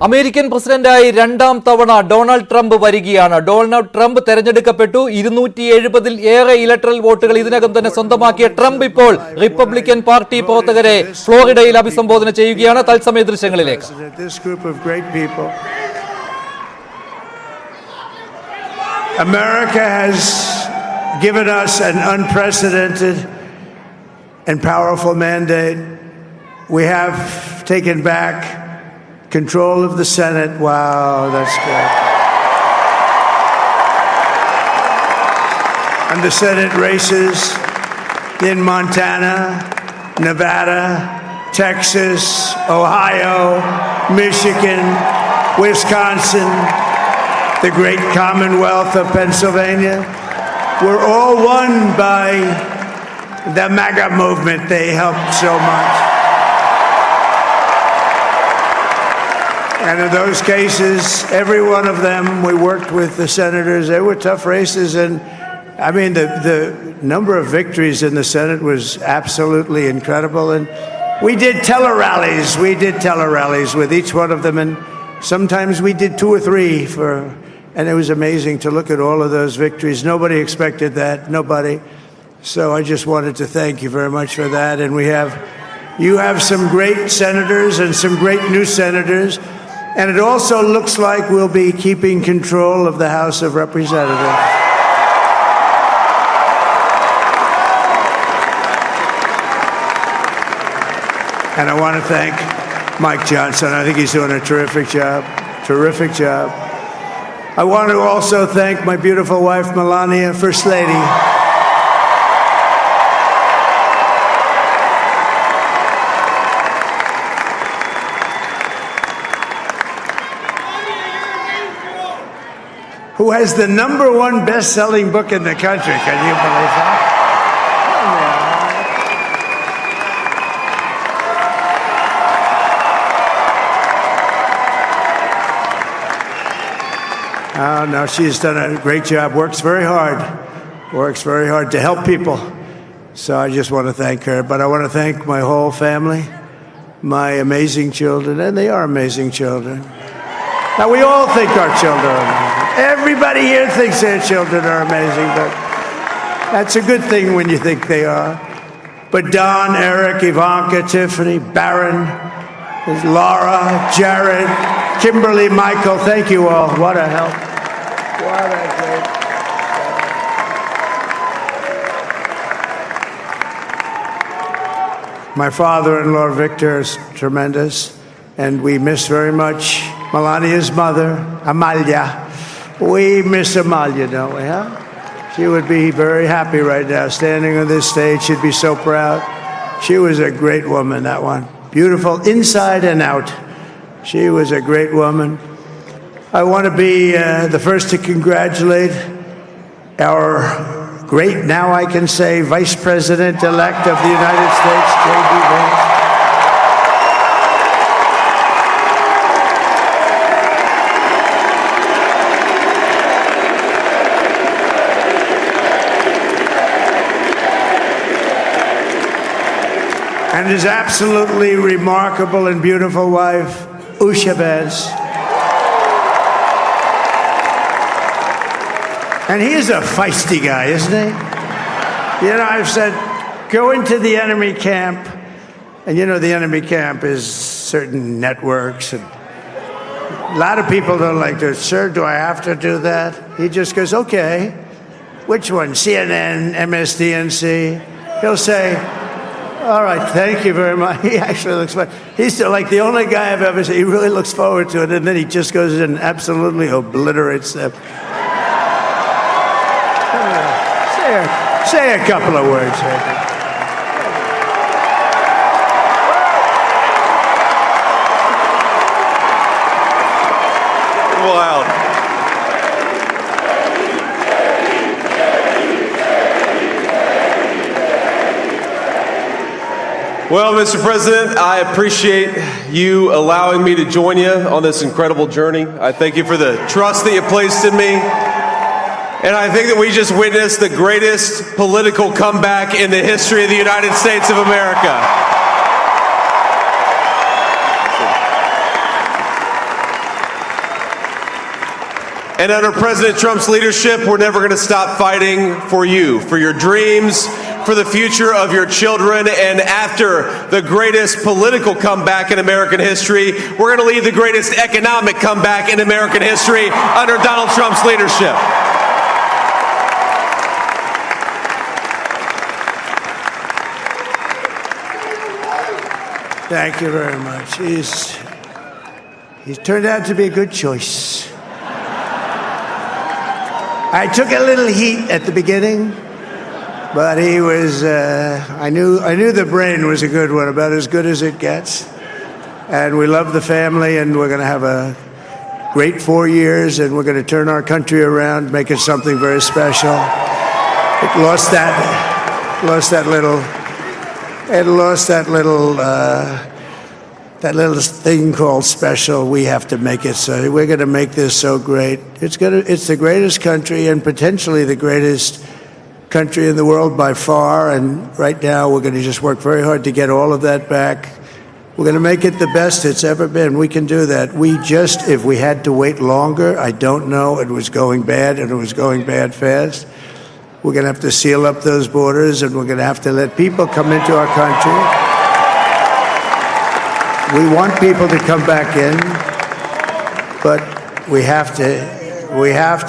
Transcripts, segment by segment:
American പ്രസിഡന്റായി രണ്ടാം തവണ ഡൊണാൾഡ് ട്രംപ് വരികയാണ്. ഡൊണാൾഡ് ട്രംപ് തെരഞ്ഞെടുക്കപ്പെട്ടു. 270-ൽ ഏറെ ഇലക്ട്രൽ വോട്ടുകൾ ഇതിനകം തന്നെ സ്വന്തമാക്കിയ ട്രംപ് ഇപ്പോൾ റിപ്പബ്ലിക്കൻ പാർട്ടി പ്രവർത്തകരെ ഫ്ലോറിഡയിൽ അഭിസംബോധന ചെയ്യുകയാണ്. തത്സമയ ദൃശ്യങ്ങളിലേക്ക്. America has given us an unprecedented and powerful mandate. We have taken back control of the Senate. Wow, that's good. And the Senate races in Montana, Nevada, Texas, Ohio, Michigan, Wisconsin, the great Commonwealth of Pennsylvania, were all won by the MAGA movement. They helped so much. And in those cases, every one of them, we worked with the senators. They were tough races. And I mean, the number of victories in the Senate was absolutely incredible. And we did tele-rallies. We did tele-rallies with each one of them. And sometimes we did 2 or 3 and it was amazing to look at all of those victories. Nobody expected that. Nobody. So I just wanted to thank you very much for that. And you have some great senators and some great new senators. And it also looks like we'll be keeping control of the House of Representatives. And I want to thank Mike Johnson. I think he's doing a terrific job. Terrific job. I want to also thank my beautiful wife, Melania, First Lady. Who has the #1 best-selling book in the country. Can you believe that? Oh, no, she's done a great job. Works very hard to help people. So I just want to thank her. But I want to thank my whole family, my amazing children, and they are amazing children. Now, we all think our children are amazing. Everybody here thinks their children are amazing, but that's a good thing when you think they are. But Don, Eric, Ivanka, Tiffany, Barron, Laura, Jared, Kimberly, Michael, thank you all. What a help. What a great help. My father-in-law, Victor, is tremendous, and we miss very much Melania's mother, Amalia. We miss Amalia, don't we, huh? She would be very happy right now, standing on this stage. She'd be so proud. She was a great woman, that one. Beautiful inside and out. She was a great woman. I want to be the first to congratulate our great, now I can say, Vice President-elect of the United States, J.D. Vance. And his absolutely remarkable and beautiful wife, Usha Vance. And he is a feisty guy, isn't he? You know, I've said, go into the enemy camp. And you know, the enemy camp is certain networks. And a lot of people don't like to, sir, do I have to do that? He just goes, okay. Which one? CNN, MSDNC? He'll say, all right, thank you very much. He actually looks fine. He's like the only guy I've ever seen. He really looks forward to it, and then he just goes and absolutely obliterates them. Say a couple of words. Wow. Well, Mr. President, I appreciate you allowing me to join you on this incredible journey. I thank you for the trust that you placed in me. And I think that we just witnessed the greatest political comeback in the history of the United States of America. And under President Trump's leadership, we're never going to stop fighting for you, for your dreams, for the future of your children. And after the greatest political comeback in American history, we're going to lead the greatest economic comeback in American history under Donald Trump's leadership. Thank you very much. He's turned out to be a good choice. I took a little heat at the beginning, but he was, I knew the brain was a good one, about as good as it gets. And we love the family, and we're going to have a great 4 years, and we're going to turn our country around, make it something very special. It lost that little thing called special. We have to make it so. We're going to make this so great. It's the greatest country, and potentially the greatest country in the world by far. And right now, we're going to just work very hard to get all of that back. We're going to make it the best it's ever been. We can do that. If we had to wait longer, I don't know. It was going bad, and it was going bad fast. We're going to have to seal up those borders, and we're going to have to let people come into our country. We want people to come back in, but we have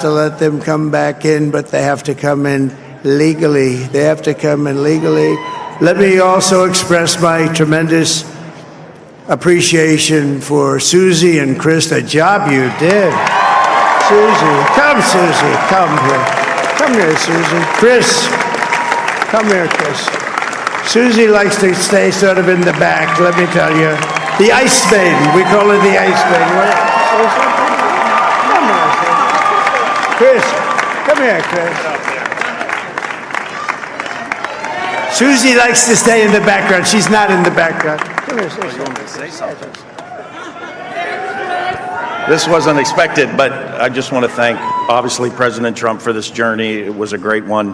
to let them come back in, but they have to come in legally. They have to come in legally. Let me also express my tremendous appreciation for Susie and Chris, the job you did. Susie, come here. Come here, Susie. Chris, come here, Chris. Susie likes to stay sort of in the back, let me tell you. The Ice Maiden. We call her the Ice Maiden. Come here, Chris. Come here, Chris. Susie likes to stay in the background. She's not in the background. Come here, say something. This wasn't expected, but I just want to thank, obviously, President Trump for this journey. It was a great one,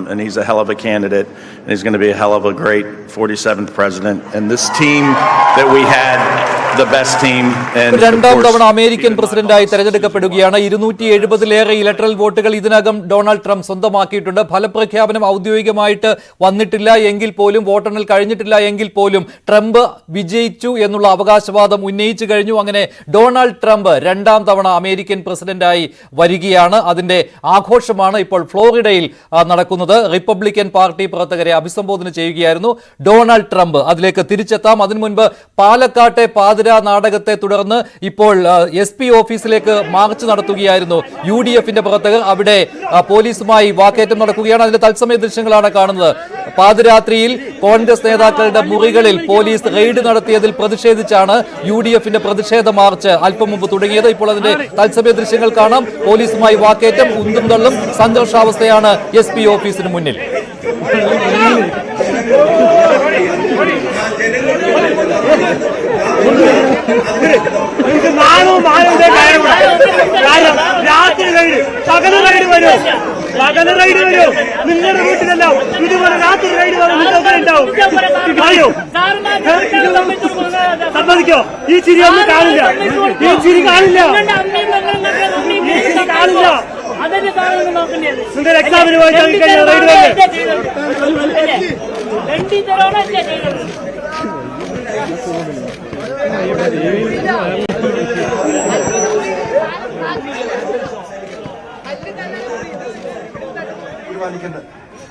and he's a hell of a candidate, and he's going to be a hell of a great 47th president. And this team that we had, the best team. And രണ്ടാം തവണ American പ്രസിഡന്റായി തെരഞ്ഞെടുക്കപ്പെടുകയാണ്. 270-ലേറെ electoral വോട്ടുകൾ ഇതിനകം Donald Trump സ്വന്തമാക്കിയിട്ടുണ്ട്. ഫലപ്രഖ്യാപനം ഔദ്യോഗികമായിട്ട് വന്നിട്ടില്ല എങ്കിൽ പോലും, വോട്ടെണ്ണൽ കഴിഞ്ഞിട്ടില്ല എങ്കിൽ പോലും ട്രംപ് വിജയിച്ചു എന്നുള്ള അവകാശവാദം ഉന്നയിച്ചു കഴിഞ്ഞു. അങ്ങനെ ഡൊണാൾഡ് ട്രംപ് രണ്ടാം തവണ അമേരിക്കൻ പ്രസിഡന്റായി വരികയാണ്. അതിന്റെ ആഘോഷമാണ് ഇപ്പോൾ ഫ്ലോറിഡയിൽ നടക്കുന്നത്. റിപ്പബ്ലിക്കൻ പാർട്ടി പ്രവർത്തകരെ അഭിസംബോധന ചെയ്യുകയായിരുന്നു ഡൊണാൾഡ് ട്രംപ്. അതിലേക്ക് തിരിച്ചെത്താം. അതിനു മുൻപ് പാലക്കാട്ടെ പാതിരാ നാടകത്തെ തുടർന്ന് ഇപ്പോൾ SP ഓഫീസിലേക്ക് മാർച്ച് നടത്തുകയായിരുന്നു UDFന്റെ പ്രവർത്തകർ. അവിടെ പോലീസുമായി വാക്കേറ്റം നടക്കുകയാണ്. അതിന്റെ തത്സമയ ദൃശ്യങ്ങളാണ് കാണുന്നത്. പാതിരാത്രിയിൽ കോൺഗ്രസ് നേതാക്കളുടെ മുറികളിൽ പോലീസ് റെയ്ഡ് നടത്തിയതിൽ പ്രതിഷേധിച്ചാണ് UDFന്റെ പ്രതിഷേധ മാർച്ച് അല്പം മുമ്പ് തുടങ്ങിയത്. ഇപ്പോൾ അതിന്റെ തത്സമയ ദൃശ്യങ്ങൾ കാണാം. പോലീസുമായി വാക്കേറ്റം, ഉന്തും തള്ളും, സംഘർഷാവസ്ഥയാണ് SP ഓഫീസിന് മുന്നിൽ. നിങ്ങളുടെ വീട്ടിലെല്ലാം ഇതുപോലെ രാത്രി റൈഡ് ഉണ്ടാവും. സമ്മതിക്കോ? ഈ ചിരി ഒന്നും കാണില്ല. ഈ ചിരി കാണില്ല. നിങ്ങൾ എക്സാമിന് പോയി കഴിഞ്ഞാൽ റൈഡ്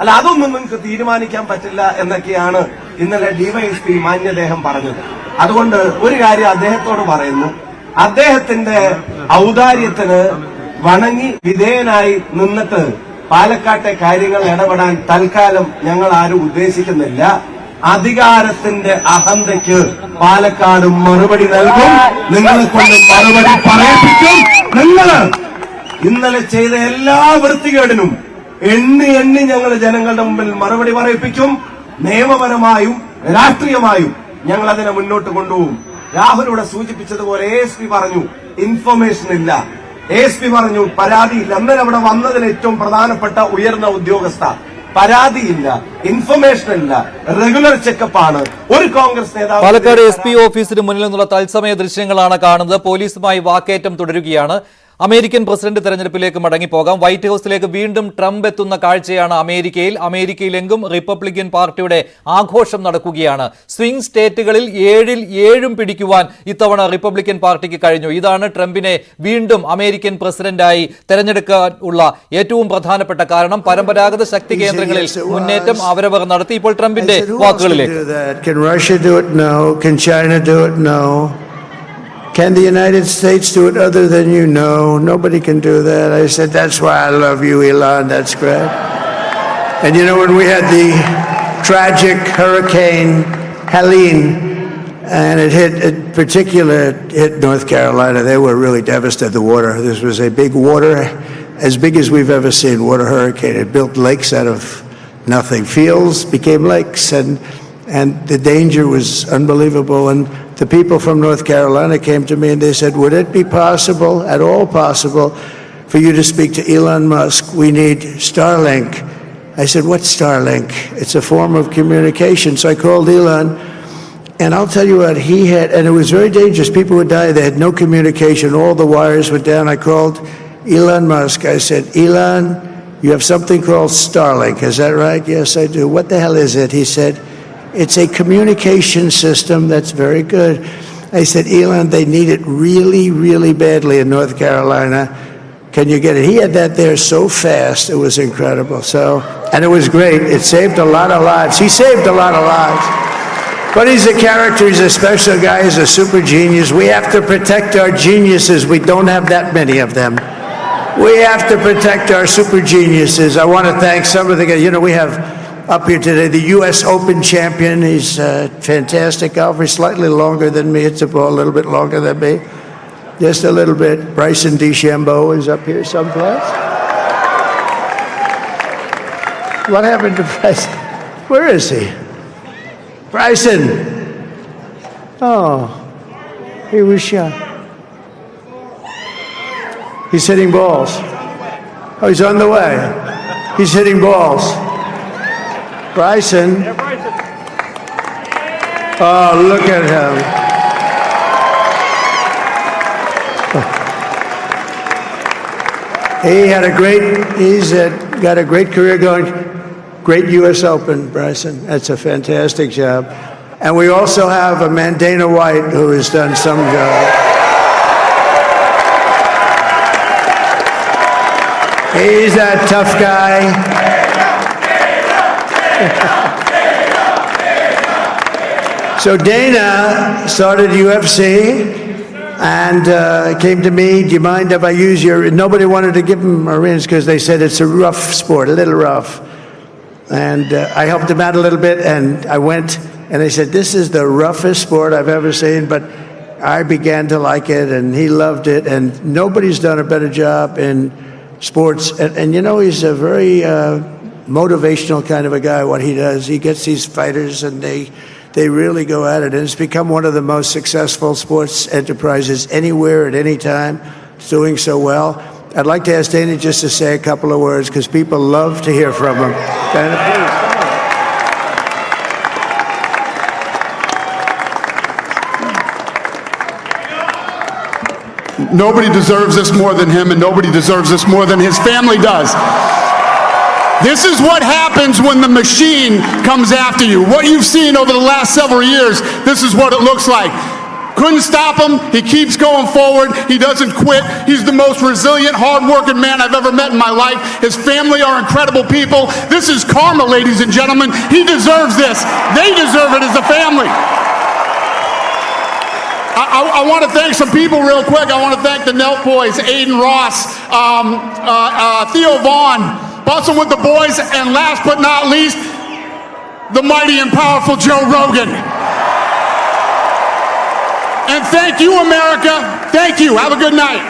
അല്ല, അതൊന്നും നിങ്ങൾക്ക് തീരുമാനിക്കാൻ പറ്റില്ല എന്നൊക്കെയാണ് ഇന്നലെ DYSP മാന്യദേഹം പറഞ്ഞത്. അതുകൊണ്ട് ഒരു കാര്യം അദ്ദേഹത്തോട് പറയുന്നു, അദ്ദേഹത്തിന്റെ ഔദാര്യത്തിന് വണങ്ങി വിധേയനായി നിന്നിട്ട് പാലക്കാട്ടെ കാര്യങ്ങൾ ഇടപെടാൻ തൽക്കാലം ഞങ്ങൾ ആരും ഉദ്ദേശിക്കുന്നില്ല. അധികാരത്തിന്റെ അഹന്തയ്ക്ക് പാലക്കാട് മറുപടി നൽകും. നിങ്ങളെ കൊണ്ട് മറുപടി പറയിപ്പിക്കും. നിങ്ങൾ ഇന്നലെ ചെയ്ത എല്ലാ വൃത്തികേടിനും എണ്ണി ഞങ്ങൾ ജനങ്ങളുടെ മുമ്പിൽ മറുപടി പറയിപ്പിക്കും. നിയമപരമായും രാഷ്ട്രീയമായും ഞങ്ങൾ അതിനെ മുന്നോട്ട് കൊണ്ടുപോകും. രാഹുൽ ഇവിടെ സൂചിപ്പിച്ചതുപോലെ ASP പറഞ്ഞു, ഇൻഫർമേഷൻ ഇല്ല. ASP പറഞ്ഞു പരാതിയില്ല. അന്നേരം അവിടെ വന്നതിൽ ഏറ്റവും പ്രധാനപ്പെട്ട ഉയർന്ന ഉദ്യോഗസ്ഥ പരാതിയില്ല, ഇൻഫർമേഷൻ ഇല്ല, റെഗുലർ ചെക്കപ്പ് ആണ്. ഒരു കോൺഗ്രസ് നേതാവ് പാലക്കാട് SP ഓഫീസിന് മുന്നിൽ നിന്നുള്ള തത്സമയ ദൃശ്യങ്ങളാണ് കാണുന്നത്. പോലീസുമായി വാക്കേറ്റം തുടരുകയാണ്. അമേരിക്കൻ പ്രസിഡന്റ് തെരഞ്ഞെടുപ്പിലേക്ക് മടങ്ങിപ്പോകാം. വൈറ്റ് ഹൌസിലേക്ക് വീണ്ടും ട്രംപ് എത്തുന്ന കാഴ്ചയാണ് അമേരിക്കയിലെങ്കും റിപ്പബ്ലിക്കൻ പാർട്ടിയുടെ ആഘോഷം നടക്കുകയാണ്. സ്വിംഗ് സ്റ്റേറ്റുകളിൽ 7-ൽ 7 പിടിക്കുവാൻ ഇത്തവണ റിപ്പബ്ലിക്കൻ പാർട്ടിക്ക് കഴിഞ്ഞു. ഇതാണ് ട്രംപിനെ വീണ്ടും അമേരിക്കൻ പ്രസിഡന്റായി തെരഞ്ഞെടുക്കാൻ ഉള്ള ഏറ്റവും പ്രധാനപ്പെട്ട കാരണം. പരമ്പരാഗത ശക്തി കേന്ദ്രങ്ങളിൽ മുന്നേറ്റം അവരവർ നടത്തി. ഇപ്പോൾ ട്രംപിന്റെ വാക്കുകളിലേക്ക്. Can the United States do it other than you? No, nobody can do that. I said, that's why I love you, Elon. That's great. And you know, when we had the tragic Hurricane Helene, and it hit North Carolina, they were really devastated, the water. This was a big water, as big as we've ever seen, water hurricane. It built lakes out of nothing. Fields became lakes, and the danger was unbelievable. And the people from North Carolina came to me and they said, would it be possible, at all possible, for you to speak to Elon Musk? We need Starlink. I said, what's Starlink? It's a form of communication. So I called Elon, and I'll tell you what, he had, and it was very dangerous. People would die. They had no communication. All the wires were down. I called Elon Musk. I said, Elon, you have something called Starlink. Is that right? Yes, I do. What the hell is it? He said, it's a communication system that's very good. I said, Elon, they need it really, really badly in North Carolina. Can you get it? He had that there so fast. It was incredible. And it was great. It saved a lot of lives. He saved a lot of lives. But he's a character. He's a special guy. He's a super genius. We have to protect our geniuses. We don't have that many of them. We have to protect our super geniuses. I want to thank some of the guys. You know, we have up here today the U.S. Open champion. He's a fantastic golfer, slightly longer than me. Hits the ball a little bit longer than me, just a little bit. Bryson DeChambeau is up here someplace. What happened to Bryson? Where is he? Bryson. Oh, he was shot. He's hitting balls. Oh, he's on the way. He's hitting balls. Bryson. Oh, look at him. He's got a great career going. Great U.S. Open, Bryson. That's a fantastic job. And we also have a man, Dana White, who has done some job. He's a tough guy. So Dana started UFC and came to me, do you mind if I use your... Nobody wanted to give him a rinse because they said it's a rough sport, a little rough. And I helped him out a little bit, and I went, and they said, this is the roughest sport I've ever seen, but I began to like it, and he loved it, and nobody's done a better job in sports. And you know, he's a very motivational kind of a guy, what he does. He gets these fighters, and they really go at it, and it's become one of the most successful sports enterprises anywhere at any time. It's doing so well. I'd like to ask Dana just to say a couple of words because people love to hear from him. Dana, please. Nobody deserves this more than him, and nobody deserves this more than his family does. This is what happens when the machine comes after you. What you've seen over the last several years, this is what it looks like. Couldn't stop him. He keeps going forward. He doesn't quit. He's the most resilient, hard-working man I've ever met in my life. His family are incredible people. This is karma, ladies and gentlemen. He deserves this. They deserve it as a family. I want to thank some people real quick. I want to thank the Nelk boys, Aiden Ross, Theo Vaughn, busting with the boys, and last but not least, the mighty and powerful Joe Rogan. And thank you, America. Thank you. Have a good night.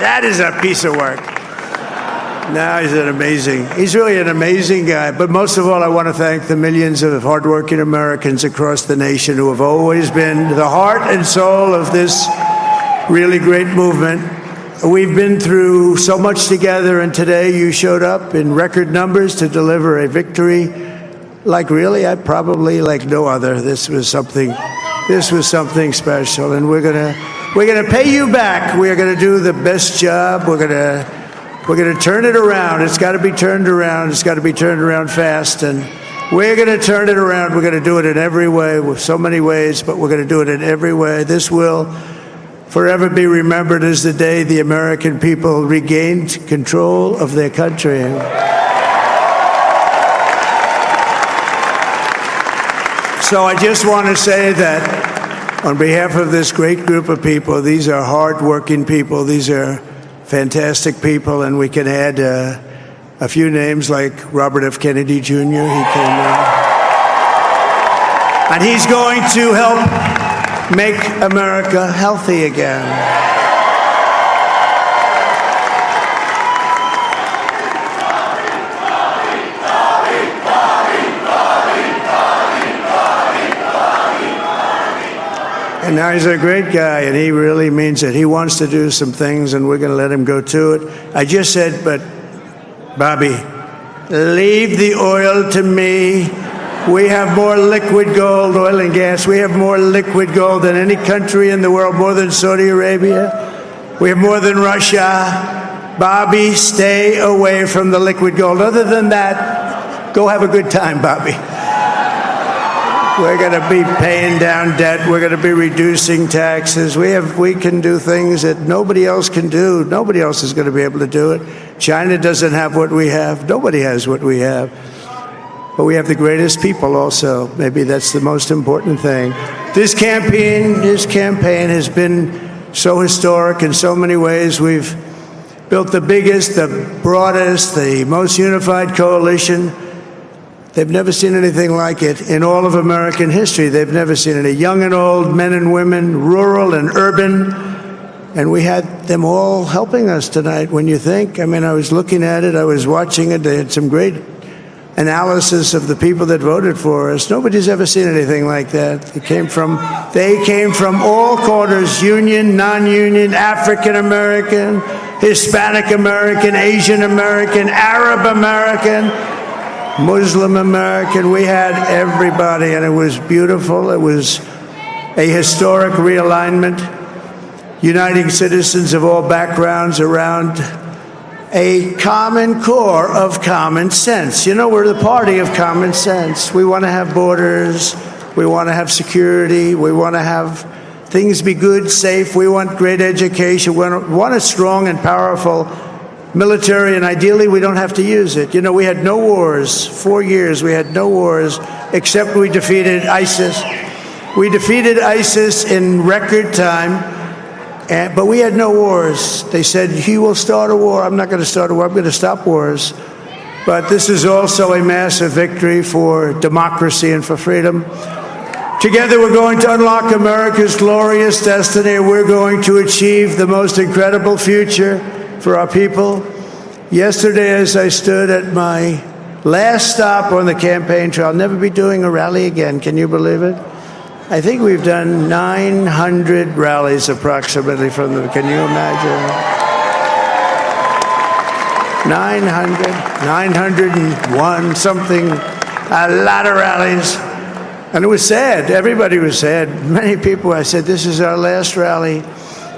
That is a piece of work. No, he's really an amazing guy. But most of all, I want to thank the millions of hardworking Americans across the nation who have always been the heart and soul of this really great movement. We've been through so much together, and today you showed up in record numbers to deliver a victory like like no other. This was something special, and we're gonna pay you back. We are gonna do the best job. We're gonna turn it around. It's got to be turned around. It's got to be turned around fast, and we're gonna turn it around. We're gonna do it in every way, with so many ways, but we're gonna do it in every way. This will forever be remembered as the day the American people regained control of their country. So I just want to say that on behalf of this great group of people, these are hard-working people, these are fantastic people, and we can add a few names like Robert F. Kennedy Jr. He came in, and he's going to help make America healthy again. And now he's a great guy, and he really means it. He wants to do some things, and we're going to let him go to it. I just said, but Bobby, leave the oil to me. We have more liquid gold, oil and gas. We have more liquid gold than any country in the world, more than Saudi Arabia. We have more than Russia. Bobby, stay away from the liquid gold. Other than that, go have a good time, Bobby. We're going to be paying down debt. We're going to be reducing taxes. We can do things that nobody else can do. Nobody else is going to be able to do it. China doesn't have what we have. Nobody has what we have. But we have the greatest people also. Maybe that's the most important thing. This campaign has been so historic in so many ways. We've built the biggest, the broadest, the most unified coalition. They've never seen anything like it in all of American history. They've never seen it. Young and old, men and women, rural and urban. And we had them all helping us tonight. When you think, I mean, I was looking at it, I was watching it. They had some great analysis of the people that voted for us. Nobody's ever seen anything like that. They came from all corners, union, non-union, African American, Hispanic American, Asian American, Arab American, Muslim American. We had everybody, and it was beautiful. It was a historic realignment, uniting citizens of all backgrounds around a common core of common sense. You know, we're the party of common sense. We want to have borders. We want to have security. We want to have things be good, safe. We want great education. We want a strong and powerful military, and ideally we don't have to use it. You know, we had no wars. 4 years we had no wars, except we defeated ISIS. We defeated ISIS in record time. But we had no wars. They said, he will start a war. I'm not going to start a war. I'm going to stop wars. But this is also a massive victory for democracy and for freedom. Together, we're going to unlock America's glorious destiny. We're going to achieve the most incredible future for our people. Yesterday, as I stood at my last stop on the campaign trail, I'll never be doing a rally again. Can you believe it? I think we've done 900 rallies approximately from them. Can you imagine? 901, something, a lot of rallies. And it was sad. Everybody was sad. Many people, I said, this is our last rally.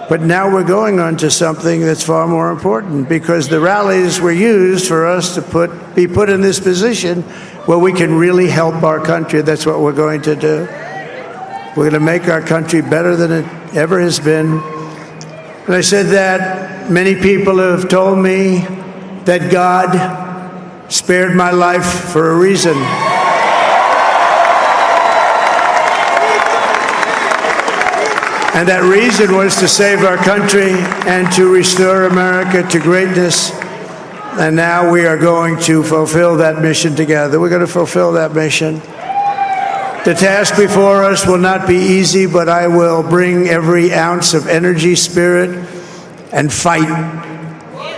But now we're going on to something that's far more important, because the rallies were used for us to be put in this position where we can really help our country. That's what we're going to do. We're going to make our country better than it ever has been. And I said that many people have told me that God spared my life for a reason. And that reason was to save our country and to restore America to greatness. And now we are going to fulfill that mission together. We're going to fulfill that mission. The task before us will not be easy, but I will bring every ounce of energy, spirit, and fight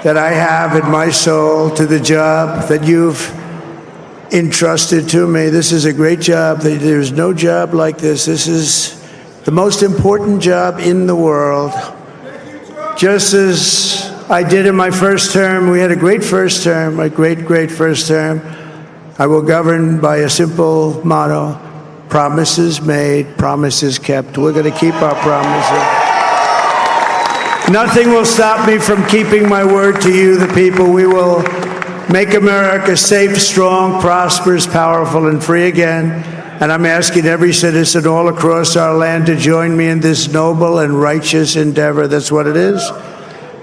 that I have in my soul to the job that you've entrusted to me. This is a great job. There's no job like this. This is the most important job in the world. Just as I did in my first term, we had a great first term, a great first term. I will govern by a simple motto: promises made, promises kept. We're going to keep our promises. Nothing will stop me from keeping my word to you, the people. We will make America safe, strong, prosperous, powerful, and free again. And I'm asking every citizen all across our land to join me in this noble and righteous endeavor. That's what it is.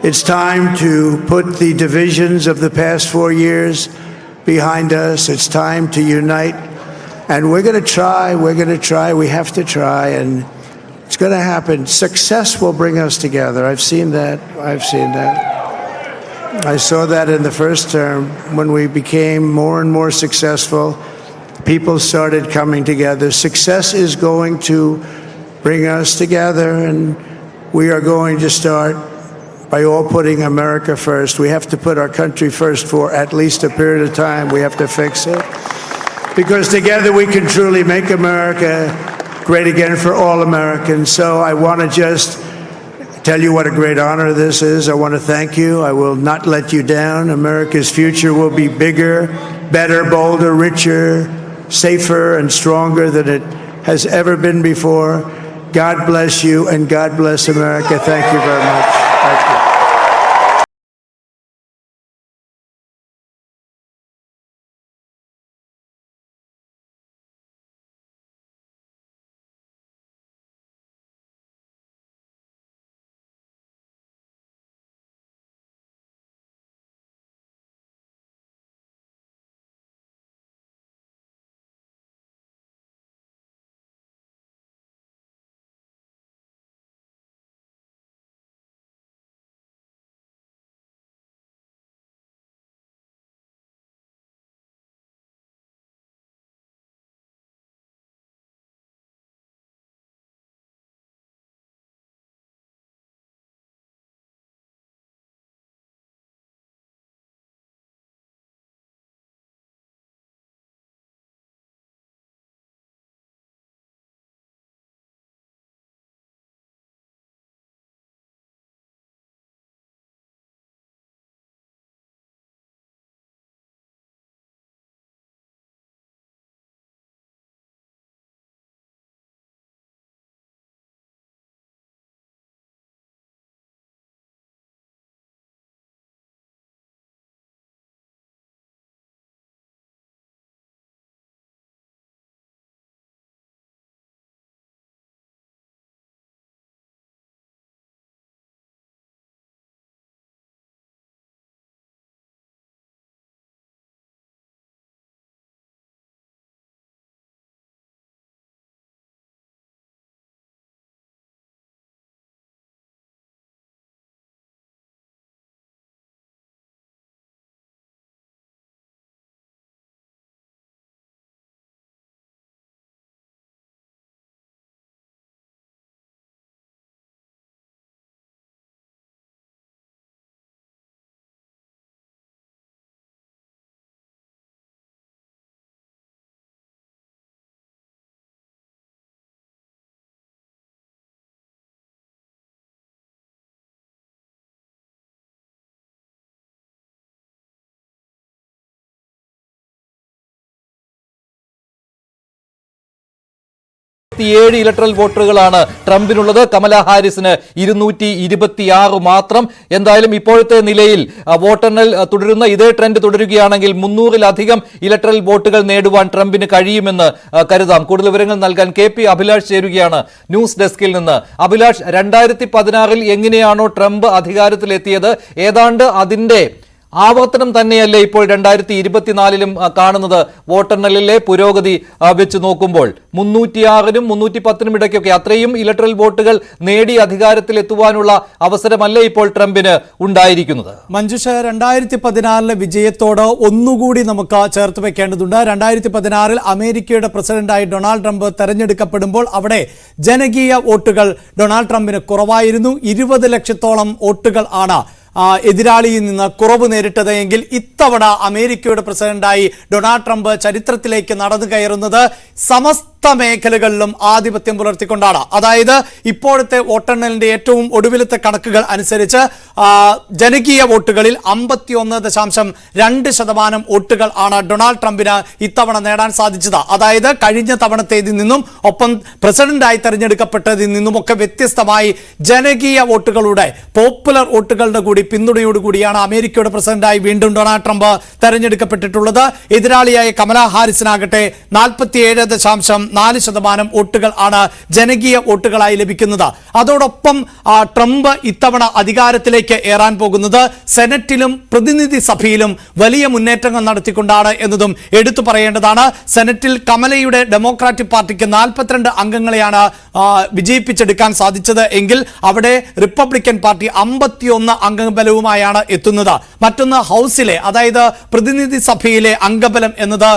It's time to put the divisions of the past 4 years behind us. It's time to unite. And we're going to try. We have to try. And it's going to happen. Success will bring us together. I've seen that. I saw that in the first term. When we became more and more successful, people started coming together. Success is going to bring us together, and we are going to start by all putting America first. We have to put our country first for at least a period of time. We have to fix it. Because together we can truly make America great again for all Americans. So I want to just tell you what a great honor this is. I want to thank you. I will not let you down. America's future will be bigger, better, bolder, richer, safer, and stronger than it has ever been before. God bless you, and God bless America. Thank you very much. Thank you. Electoral വോട്ടുകളാണ് ട്രംപിനുള്ളത്. കമല ഹാരിസിന് 226 മാത്രം. എന്തായാലും ഇപ്പോഴത്തെ നിലയിൽ വോട്ടെണ്ണൽ തുടരുന്ന ഇതേ ട്രെൻഡ് തുടരുകയാണെങ്കിൽ 300-ലധികം ഇലക്ട്രൽ വോട്ടുകൾ നേടുവാൻ ട്രംപിന് കഴിയുമെന്ന് കരുതാം. കൂടുതൽ വിവരങ്ങൾ നൽകാൻ KP അഭിലാഷ് ചേരുകയാണ് ന്യൂസ് ഡെസ്കിൽ നിന്ന്. അഭിലാഷ്, 2016-ൽ എങ്ങനെയാണോ ട്രംപ് അധികാരത്തിലെത്തിയത്, ഏതാണ്ട് അതിന്റെ ആവർത്തനം തന്നെയല്ലേ ഇപ്പോൾ 2024-ലും കാണുന്നത്? വോട്ടെണ്ണലിലെ പുരോഗതി വെച്ച് നോക്കുമ്പോൾ 306-നും 310-നും ഇടയ്ക്കൊക്കെ അത്രയും ഇലക്ട്രൽ വോട്ടുകൾ നേടി അധികാരത്തിലെത്തുവാനുള്ള അവസരമല്ലേ ഇപ്പോൾ ട്രംപിന് ഉണ്ടായിരിക്കുന്നത്? മഞ്ജുഷ, 2016-ലെ വിജയത്തോട് ഒന്നുകൂടി നമുക്ക് ചേർത്ത് വെക്കേണ്ടതുണ്ട്. 2016-ൽ അമേരിക്കയുടെ പ്രസിഡന്റായി ഡൊണാൾഡ് ട്രംപ് തെരഞ്ഞെടുക്കപ്പെടുമ്പോൾ അവിടെ ജനകീയ വോട്ടുകൾ ഡൊണാൾഡ് ട്രംപിന് കുറവായിരുന്നു. 20 ലക്ഷത്തോളം വോട്ടുകൾ ആണ് എതിരാളിയിൽ നിന്ന് കുറവ് നേരിട്ടത് എങ്കിൽ ഇത്തവണ അമേരിക്കയുടെ പ്രസിഡന്റായി ഡൊണാൾഡ് ട്രംപ് ചരിത്രത്തിലേക്ക് നടന്നു കയറുന്നത് സമസ്ത മേഖലകളിലും ആധിപത്യം പുലർത്തിക്കൊണ്ടാണ്. അതായത് ഇപ്പോഴത്തെ വോട്ടെണ്ണലിന്റെ ഏറ്റവും ഒടുവിലത്തെ കണക്കുകൾ അനുസരിച്ച് ജനകീയ വോട്ടുകളിൽ 51.2% വോട്ടുകൾ ആണ് ഡൊണാൾഡ് ട്രംപിന് ഇത്തവണ നേടാൻ സാധിച്ചത്. അതായത് കഴിഞ്ഞ തവണത്തേതിൽ നിന്നും ഒപ്പം പ്രസിഡന്റായി തെരഞ്ഞെടുക്കപ്പെട്ടതിൽ നിന്നുമൊക്കെ വ്യത്യസ്തമായി ജനകീയ വോട്ടുകളുടെ പോപ്പുലർ വോട്ടുകളുടെ കൂടി പിന്തുണയോടുകൂടിയാണ് അമേരിക്കയുടെ പ്രസിഡന്റായി വീണ്ടും ഡൊണാൾഡ് ട്രംപ് തെരഞ്ഞെടുക്കപ്പെട്ടിട്ടുള്ളത്. എതിരാളിയായ കമല ഹാരിസിനാകട്ടെ 47.4% വോട്ടുകൾ ആണ് ജനകീയ വോട്ടുകളായി ലഭിക്കുന്നത്. അതോടൊപ്പം ട്രംപ് ഇത്തവണ അധികാരത്തിലേക്ക് ഏറാൻ പോകുന്നത് സെനറ്റിലും പ്രതിനിധി സഭയിലും വലിയ മുന്നേറ്റങ്ങൾ നടത്തിക്കൊണ്ടാണ് എന്നതും എടുത്തു പറയേണ്ടതാണ്. സെനറ്റിൽ കമലയുടെ ഡെമോക്രാറ്റിക് പാർട്ടിക്ക് 42 അംഗങ്ങളെയാണ് വിജയിപ്പിച്ചെടുക്കാൻ സാധിച്ചത് എങ്കിൽ അവിടെ റിപ്പബ്ലിക്കൻ പാർട്ടി 51 അംഗബലവുമായാണ് എത്തുന്നത്. മറ്റൊന്ന് ഹൗസിലെ, അതായത് പ്രതിനിധി സഭയിലെ അംഗബലം എന്നത്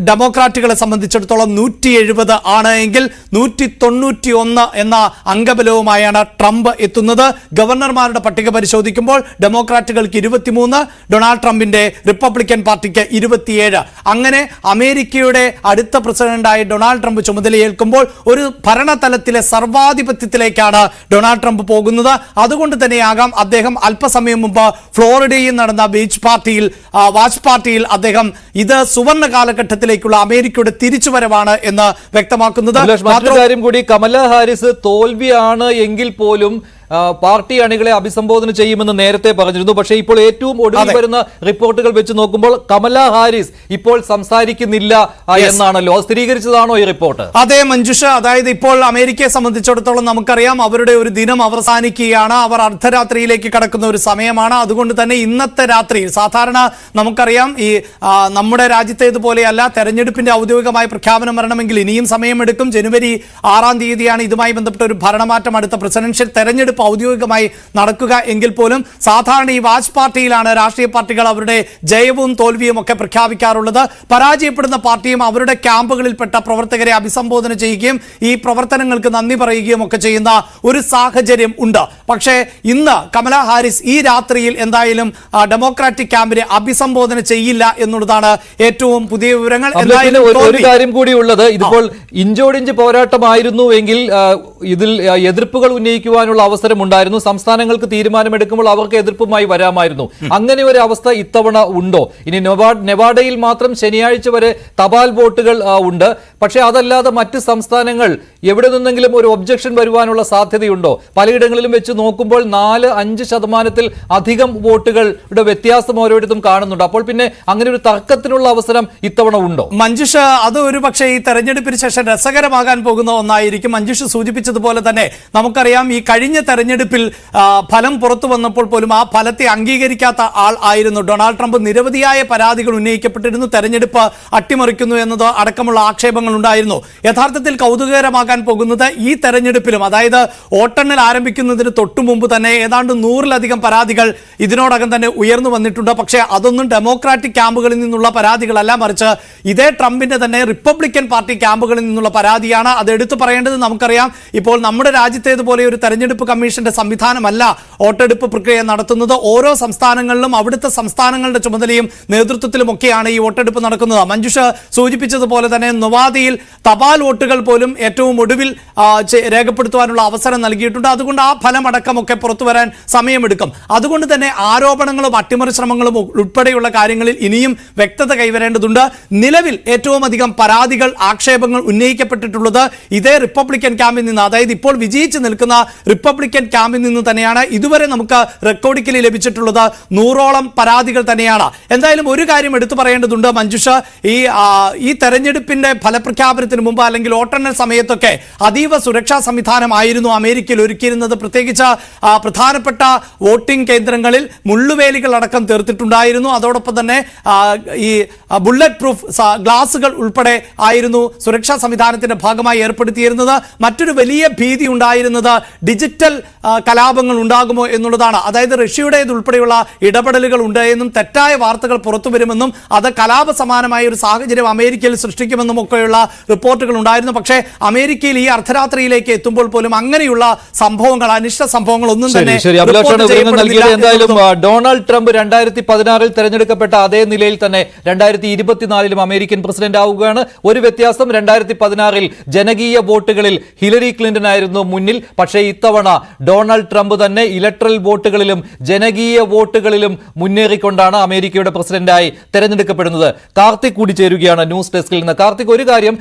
ഡെമോക്രാറ്റുകളെ സംബന്ധിച്ചിടത്തോളം 170 ആണ് എങ്കിൽ 191 എന്ന അംഗബലവുമായാണ് ട്രംപ് എത്തുന്നത്. ഗവർണർമാരുടെ പട്ടിക പരിശോധിക്കുമ്പോൾ ഡെമോക്രാറ്റുകൾക്ക് 23, ഡൊണാൾഡ് ട്രംപിന്റെ റിപ്പബ്ലിക്കൻ പാർട്ടിക്ക് 27. അങ്ങനെ അമേരിക്കയുടെ അടുത്ത പ്രസിഡന്റായി ഡൊണാൾഡ് ട്രംപ് ചുമതലയേൽക്കുമ്പോൾ ഒരു ഭരണതലത്തിലെ സർവാധിപത്യത്തിലേക്കാണ് ഡൊണാൾഡ് ട്രംപ് പോകുന്നത്. അതുകൊണ്ട് തന്നെയാകാം അദ്ദേഹം അല്പസമയം മുമ്പ് ഫ്ലോറിഡയിൽ നടന്ന വാച്ച് പാർട്ടിയിൽ അദ്ദേഹം ഇത് സുവർണ്ണ കാലഘട്ടത്തിലേക്കുള്ള അമേരിക്കയുടെ തിരിച്ചുവരവാണ് എന്ന് വ്യക്തമാക്കുന്നത്. മറ്റൊരു കാര്യം കൂടി, കമല ഹാരിസ് തോൽവിയാണ് എങ്കിൽ പോലും പാർട്ടി അണികളെ അഭിസംബോധന ചെയ്യുമെന്ന് നേരത്തെ പറഞ്ഞിരുന്നു. പക്ഷേ ഇപ്പോൾ ഏറ്റവും ഒടുവിൽ വരുന്ന റിപ്പോർട്ടുകൾ വെച്ച് നോക്കുമ്പോൾ കമല ഹാരിസ് ഇപ്പോൾ സംസാരിക്കുന്നില്ല എന്നാണല്ലോ. സ്ഥിരീകരിച്ചതാണോ ഈ റിപ്പോർട്ട്? അതെ മഞ്ജുഷ, അതായത് ഇപ്പോൾ അമേരിക്കയെ സംബന്ധിച്ചിടത്തോളം നമുക്കറിയാം അവരുടെ ഒരു ദിനം അവസാനിക്കുകയാണ്. അവർ അർദ്ധരാത്രിയിലേക്ക് കടക്കുന്ന ഒരു സമയമാണ്. അതുകൊണ്ട് തന്നെ ഇന്നത്തെ രാത്രിയിൽ സാധാരണ നമുക്കറിയാം ഈ നമ്മുടെ രാജ്യത്തേതുപോലെയല്ല, തെരഞ്ഞെടുപ്പിന്റെ ഔദ്യോഗികമായ പ്രഖ്യാപനം വരണമെങ്കിൽ ഇനിയും സമയമെടുക്കും. ജനുവരി 6-ാം തീയതിയാണ് ഇതുമായി ബന്ധപ്പെട്ട ഒരു ഭരണമാറ്റം, അടുത്ത പ്രസിഡൻഷ്യൽ തെരഞ്ഞെടുപ്പ് ഔദ്യോഗികമായി നടക്കുക എങ്കിൽ പോലും സാധാരണ ഈ വാച്ച് പാർട്ടിയിലാണ് രാഷ്ട്രീയ പാർട്ടികൾ അവരുടെ ജയവും തോൽവിയും ഒക്കെ പ്രഖ്യാപിക്കാറുള്ളത്. പരാജയപ്പെടുന്ന പാർട്ടിയും അവരുടെ ക്യാമ്പുകളിൽപ്പെട്ട പ്രവർത്തകരെ അഭിസംബോധന ചെയ്യുകയും ഈ പ്രവർത്തനങ്ങൾക്ക് നന്ദി പറയുകയും ഒക്കെ ചെയ്യുന്ന ഒരു സാഹചര്യം ഉണ്ട്. പക്ഷേ ഇന്ന് കമല ഹാരിസ് ഈ രാത്രിയിൽ എന്തായാലും ഡെമോക്രാറ്റിക് ക്യാമ്പിനെ അഭിസംബോധന ചെയ്യില്ല എന്നുള്ളതാണ് ഏറ്റവും പുതിയ വിവരങ്ങൾ. ഒരു കാര്യം കൂടി ഉള്ളത്, ഇതിപ്പോൾ ഇഞ്ചോടിഞ്ച് പോരാട്ടമായിരുന്നു എങ്കിൽ ഇതിൽ എതിർപ്പുകൾ ഉന്നയിക്കുവാനുള്ള അവസരമുണ്ടായിരുന്നു. സംസ്ഥാനങ്ങൾക്ക് തീരുമാനമെടുക്കുമ്പോൾ അവർക്ക് എതിർപ്പുമായി വരാമായിരുന്നു. അങ്ങനെ ഒരു അവസ്ഥ ഇത്തവണ ഉണ്ടോ? ഇനി നെവാഡയിൽ മാത്രം ശനിയാഴ്ച വരെ തപാൽ വോട്ടുകൾ ഉണ്ട്. പക്ഷേ അതല്ലാതെ മറ്റ് സംസ്ഥാനങ്ങൾ എവിടെ നിന്നെങ്കിലും ഒരു ഒബ്ജക്ഷൻ വരുവാനുള്ള സാധ്യതയുണ്ടോ? പലയിടങ്ങളിലും വെച്ച് നോക്കുമ്പോൾ 4-5% അധികം വോട്ടുകളുടെ വ്യത്യാസം ഓരോരുത്തരും കാണുന്നുണ്ട്. അപ്പോൾ പിന്നെ അങ്ങനെ ഒരു തർക്കത്തിനുള്ള അവസരം ഇത്തവണ ഉണ്ടോ? മഞ്ജുഷ, അത് ഒരു പക്ഷേ ഈ തെരഞ്ഞെടുപ്പിന് ശേഷം രസകരമാകാൻ പോകുന്ന ഒന്നായിരിക്കും. മഞ്ജുഷ സൂചിപ്പിച്ചതുപോലെ തന്നെ നമുക്കറിയാം ഈ കഴിഞ്ഞ തെരഞ്ഞെടുപ്പിൽ ഫലം പുറത്തു വന്നപ്പോൾ പോലും ആ ഫലത്തെ അംഗീകരിക്കാത്ത ആൾ ആയിരുന്നു ഡൊണാൾഡ് ട്രംപ്. നിരവധിയായ പരാതികൾ ഉന്നയിക്കപ്പെട്ടിരുന്നു. തെരഞ്ഞെടുപ്പ് അട്ടിമറിക്കുന്നു എന്നത് അടക്കമുള്ള ആക്ഷേപങ്ങൾ ഉണ്ടായിരുന്നു. യഥാർത്ഥത്തിൽ കൗതുകകരമാകാൻ പോകുന്നത് ഈ തെരഞ്ഞെടുപ്പിലും, അതായത് വോട്ടെണ്ണൽ ആരംഭിക്കുന്നതിന് തൊട്ടു മുമ്പ് തന്നെ ഏതാണ്ട് 100-ലധികം പരാതികൾ ഇതിനോടകം തന്നെ ഉയർന്നു വന്നിട്ടുണ്ട്. പക്ഷേ അതൊന്നും ഡെമോക്രാറ്റിക് ക്യാമ്പുകളിൽ നിന്നുള്ള പരാതികളല്ല, മറിച്ച് ഇതേ ട്രംപിന്റെ തന്നെ റിപ്പബ്ലിക്കൻ പാർട്ടി ക്യാമ്പുകളിൽ നിന്നുള്ള പരാതിയാണ്. അത് എടുത്തു പറയേണ്ടത് നമുക്കറിയാം, ഇപ്പോൾ നമ്മുടെ രാജ്യത്തേതുപോലെ ഒരു തെരഞ്ഞെടുപ്പ് കമ്മീഷന്റെ സംവിധാനമല്ല വോട്ടെടുപ്പ് പ്രക്രിയ നടത്തുന്നത്. ഓരോ സംസ്ഥാനങ്ങളിലും അവിടുത്തെ സംസ്ഥാനങ്ങളുടെ ചുമതലയും നേതൃത്വത്തിലുമൊക്കെയാണ് ഈ വോട്ടെടുപ്പ് നടക്കുന്നത്. മഞ്ജുഷ സൂചിപ്പിച്ചതുപോലെ തന്നെ നവാദയിൽ തപാൽ വോട്ടുകൾ പോലും ഏറ്റവും ഒടുവിൽ രേഖപ്പെടുത്തുവാനുള്ള അവസരം നൽകിയിട്ടുണ്ട്. അതുകൊണ്ട് ആ ഫലമടക്കമൊക്കെ പുറത്തു വരാൻ സമയമെടുക്കും. അതുകൊണ്ട് തന്നെ ആരോപണങ്ങളും അട്ടിമറി ശ്രമങ്ങളും ഉൾപ്പെടെയുള്ള കാര്യങ്ങളിൽ ഇനിയും വ്യക്തത കൈവരേണ്ടതുണ്ട്. നിലവിൽ ഏറ്റവും അധികം പരാതികൾ, ആക്ഷേപങ്ങൾ ഉന്നയിക്കപ്പെട്ടിട്ടുള്ളത് ഇതേ റിപ്പബ്ലിക്കൻ ക്യാമ്പിൽ നിന്ന്, അതായത് ഇപ്പോൾ വിജയിച്ചു നിൽക്കുന്ന റിപ്പബ്ലിക്കൻ ക്യാമ്പിൽ നിന്ന് തന്നെയാണ്. ഇതുവരെ നമുക്ക് റെക്കോർഡിക്കലി ലഭിച്ചിട്ടുള്ളത് 100ഓളം പരാതികൾ തന്നെയാണ്. എന്തായാലും ഒരു കാര്യം എടുത്തു പറയേണ്ടതുണ്ട് മഞ്ജുഷ, ഈ തെരഞ്ഞെടുപ്പിന്റെ ഫലപ്രഖ്യാപനത്തിന് മുമ്പ് അല്ലെങ്കിൽ വോട്ടെണ്ണൽ സമയത്തൊക്കെ അതീവ സുരക്ഷാ സംവിധാനമായിരുന്നു അമേരിക്കയിൽ ഒരുക്കിയിരുന്നത്. പ്രത്യേകിച്ച് പ്രധാനപ്പെട്ട വോട്ടിംഗ് കേന്ദ്രങ്ങളിൽ മുള്ളുവേലികൾ അടക്കം തീർത്തിട്ടുണ്ടായിരുന്നു. അതോടൊപ്പം തന്നെ ഈ ബുള്ളറ്റ് പ്രൂഫ് ഗ്ലാസുകൾ ഉൾപ്പെടെ ആയിരുന്നു സുരക്ഷാ സംവിധാനത്തിന്റെ ഭാഗമായി ഏർപ്പെടുത്തിയിരുന്നത്. മറ്റൊരു വലിയ ഭീതി ഉണ്ടായിരുന്നത് ഡിജിറ്റൽ കലാപങ്ങൾ ഉണ്ടാകുമോ എന്നുള്ളതാണ്. അതായത് റഷ്യയുടേതുൾപ്പെടെയുള്ള ഇടപെടലുകൾ ഉണ്ടായെന്നും തെറ്റായ വാർത്തകൾ പുറത്തു വരുമെന്നും അത് കലാപ സമാനമായ ഒരു സാഹചര്യം അമേരിക്കയിൽ സൃഷ്ടിക്കുമെന്നും ഒക്കെയുള്ള റിപ്പോർട്ടുകൾ ഉണ്ടായിരുന്നു. പക്ഷേ അമേരിക്കയിൽ ഈ അർദ്ധരാത്രിയിലേക്ക് എത്തുമ്പോൾ പോലും അങ്ങനെയുള്ള സംഭവങ്ങൾ, അനിഷ്ട സംഭവങ്ങൾ ഒന്നും തന്നെ എന്തായാലും ഡൊണാൾഡ് ട്രംപ് 2016 തെരഞ്ഞെടുക്കപ്പെട്ട അതേ നിലയിൽ തന്നെ 2024 അമേരിക്കൻ പ്രസിഡന്റ് ആവുകയാണ്. ഒരു വ്യത്യാസം, 2016 ജനകീയ വോട്ടുകളിൽ ഹിലരി ക്ലിന്റൺ ആയിരുന്നു മുന്നിൽ. പക്ഷേ ഇത്തവണ ഡൊണാൾഡ് ട്രംപ് തന്നെ ഇലക്ട്രൽ വോട്ടുകളിലും ജനകീയ വോട്ടുകളിലും മുന്നേറിക്കൊണ്ടാണ് അമേരിക്കയുടെ പ്രസിഡന്റായി തെരഞ്ഞെടുക്കപ്പെടുന്നത്. കാർത്തിക് കൂടി ചേരുകയാണ് ന്യൂസ് ഡെസ്കിൽ നിന്ന്. കാർത്തിക്, ഒരു കാര്യം,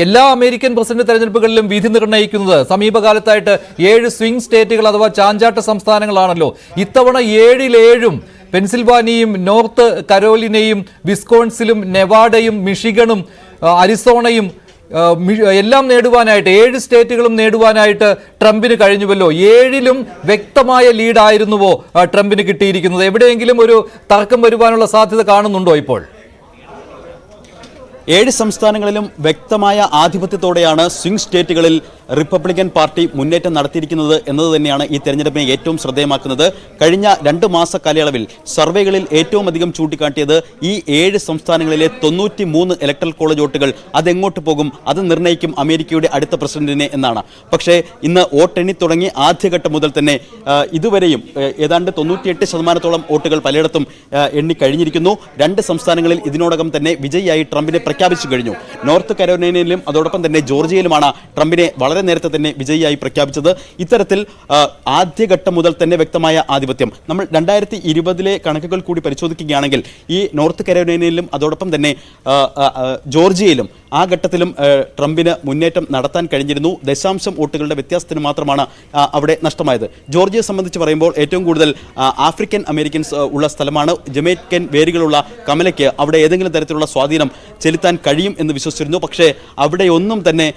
എല്ലാ അമേരിക്കൻ പ്രസിഡന്റ് തെരഞ്ഞെടുപ്പുകളിലും വിധി നിർണ്ണയിക്കുന്നത് സമീപകാലത്തായിട്ട് 7 സ്വിംഗ് സ്റ്റേറ്റുകൾ അഥവാ ചാഞ്ചാട്ട സംസ്ഥാനങ്ങളാണല്ലോ. ഇത്തവണ 7-7 പെൻസിൽവാനിയയും നോർത്ത് കരോലിനയും വിസ്കോൺസിലും നെവാഡയും മിഷിഗണും അരിസോണയും എല്ലാം നേടുവാനായിട്ട് 7 സ്റ്റേറ്റുകളും നേടുവാനായിട്ട് ട്രംപിന് കഴിഞ്ഞുവല്ലോ. 7ലും വ്യക്തമായ ലീഡായിരുന്നുവോ ട്രംപിന് കിട്ടിയിരിക്കുന്നത്? എവിടെയെങ്കിലും ഒരു തർക്കം വരുവാനുള്ള സാധ്യത കാണുന്നുണ്ടോ ഇപ്പോൾ? 7 സംസ്ഥാനങ്ങളിലും വ്യക്തമായ ആധിപത്യത്തോടെയാണ് സ്വിംഗ് സ്റ്റേറ്റുകളിൽ റിപ്പബ്ലിക്കൻ പാർട്ടി മുന്നേറ്റം നടത്തിയിരിക്കുന്നത് എന്നത് തന്നെയാണ് ഈ തെരഞ്ഞെടുപ്പിനെ ഏറ്റവും ശ്രദ്ധേയമാക്കുന്നത്. കഴിഞ്ഞ 2 മാസ കാലയളവിൽ സർവേകളിൽ ഏറ്റവും അധികം ചൂണ്ടിക്കാട്ടിയത് ഈ 7 സംസ്ഥാനങ്ങളിലെ 93 ഇലക്ട്രൽ കോളേജ് വോട്ടുകൾ അതെങ്ങോട്ട് പോകും, അത് നിർണ്ണയിക്കും അമേരിക്കയുടെ അടുത്ത പ്രസിഡന്റിനെ എന്നാണ്. പക്ഷേ ഇന്ന് വോട്ടെണ്ണി തുടങ്ങി ആദ്യഘട്ടം മുതൽ തന്നെ ഇതുവരെയും ഏതാണ്ട് 98% വോട്ടുകൾ പലയിടത്തും എണ്ണിക്കഴിഞ്ഞിരിക്കുന്നു. 2 സംസ്ഥാനങ്ങളിൽ ഇതിനോടകം തന്നെ വിജയിയായി ട്രംപിനെ പ്രഖ്യാപിച്ചു കഴിഞ്ഞു. നോർത്ത് കരോലിനയിലും അതോടൊപ്പം തന്നെ ജോർജിയയിലുമാണ് ട്രംപിനെ വളരെ നേരത്തെ തന്നെ വിജയിയായി പ്രഖ്യാപിച്ചത്. ഇത്തരത്തിൽ ആദ്യഘട്ടം മുതൽ തന്നെ വ്യക്തമായ ആധിപത്യം. നമ്മൾ 2020 കണക്കുകൾ കൂടി പരിശോധിക്കുകയാണെങ്കിൽ ഈ നോർത്ത് കരോലിനയിലും അതോടൊപ്പം തന്നെ ജോർജിയയിലും ആ ഘട്ടത്തിലും ട്രംപിന് മുന്നേറ്റം നടത്താൻ കഴിഞ്ഞിരുന്നു. 0.0 വോട്ടുകളുടെ വ്യത്യാസത്തിന് മാത്രമാണ് അവിടെ നഷ്ടമായത്. ജോർജിയയെ സംബന്ധിച്ച് പറയുമ്പോൾ ഏറ്റവും കൂടുതൽ ആഫ്രിക്കൻ അമേരിക്കൻസ് ഉള്ള സ്ഥലമാണ്. ജമൈക്കൻ വേരുകളുള്ള കമലയ്ക്ക് അവിടെ ഏതെങ്കിലും തരത്തിലുള്ള സ്വാധീനം ചെലുത്താൻ കഴിയും എന്ന് വിശ്വസിച്ചിരുന്നു. പക്ഷേ അവിടെയൊന്നും തന്നെ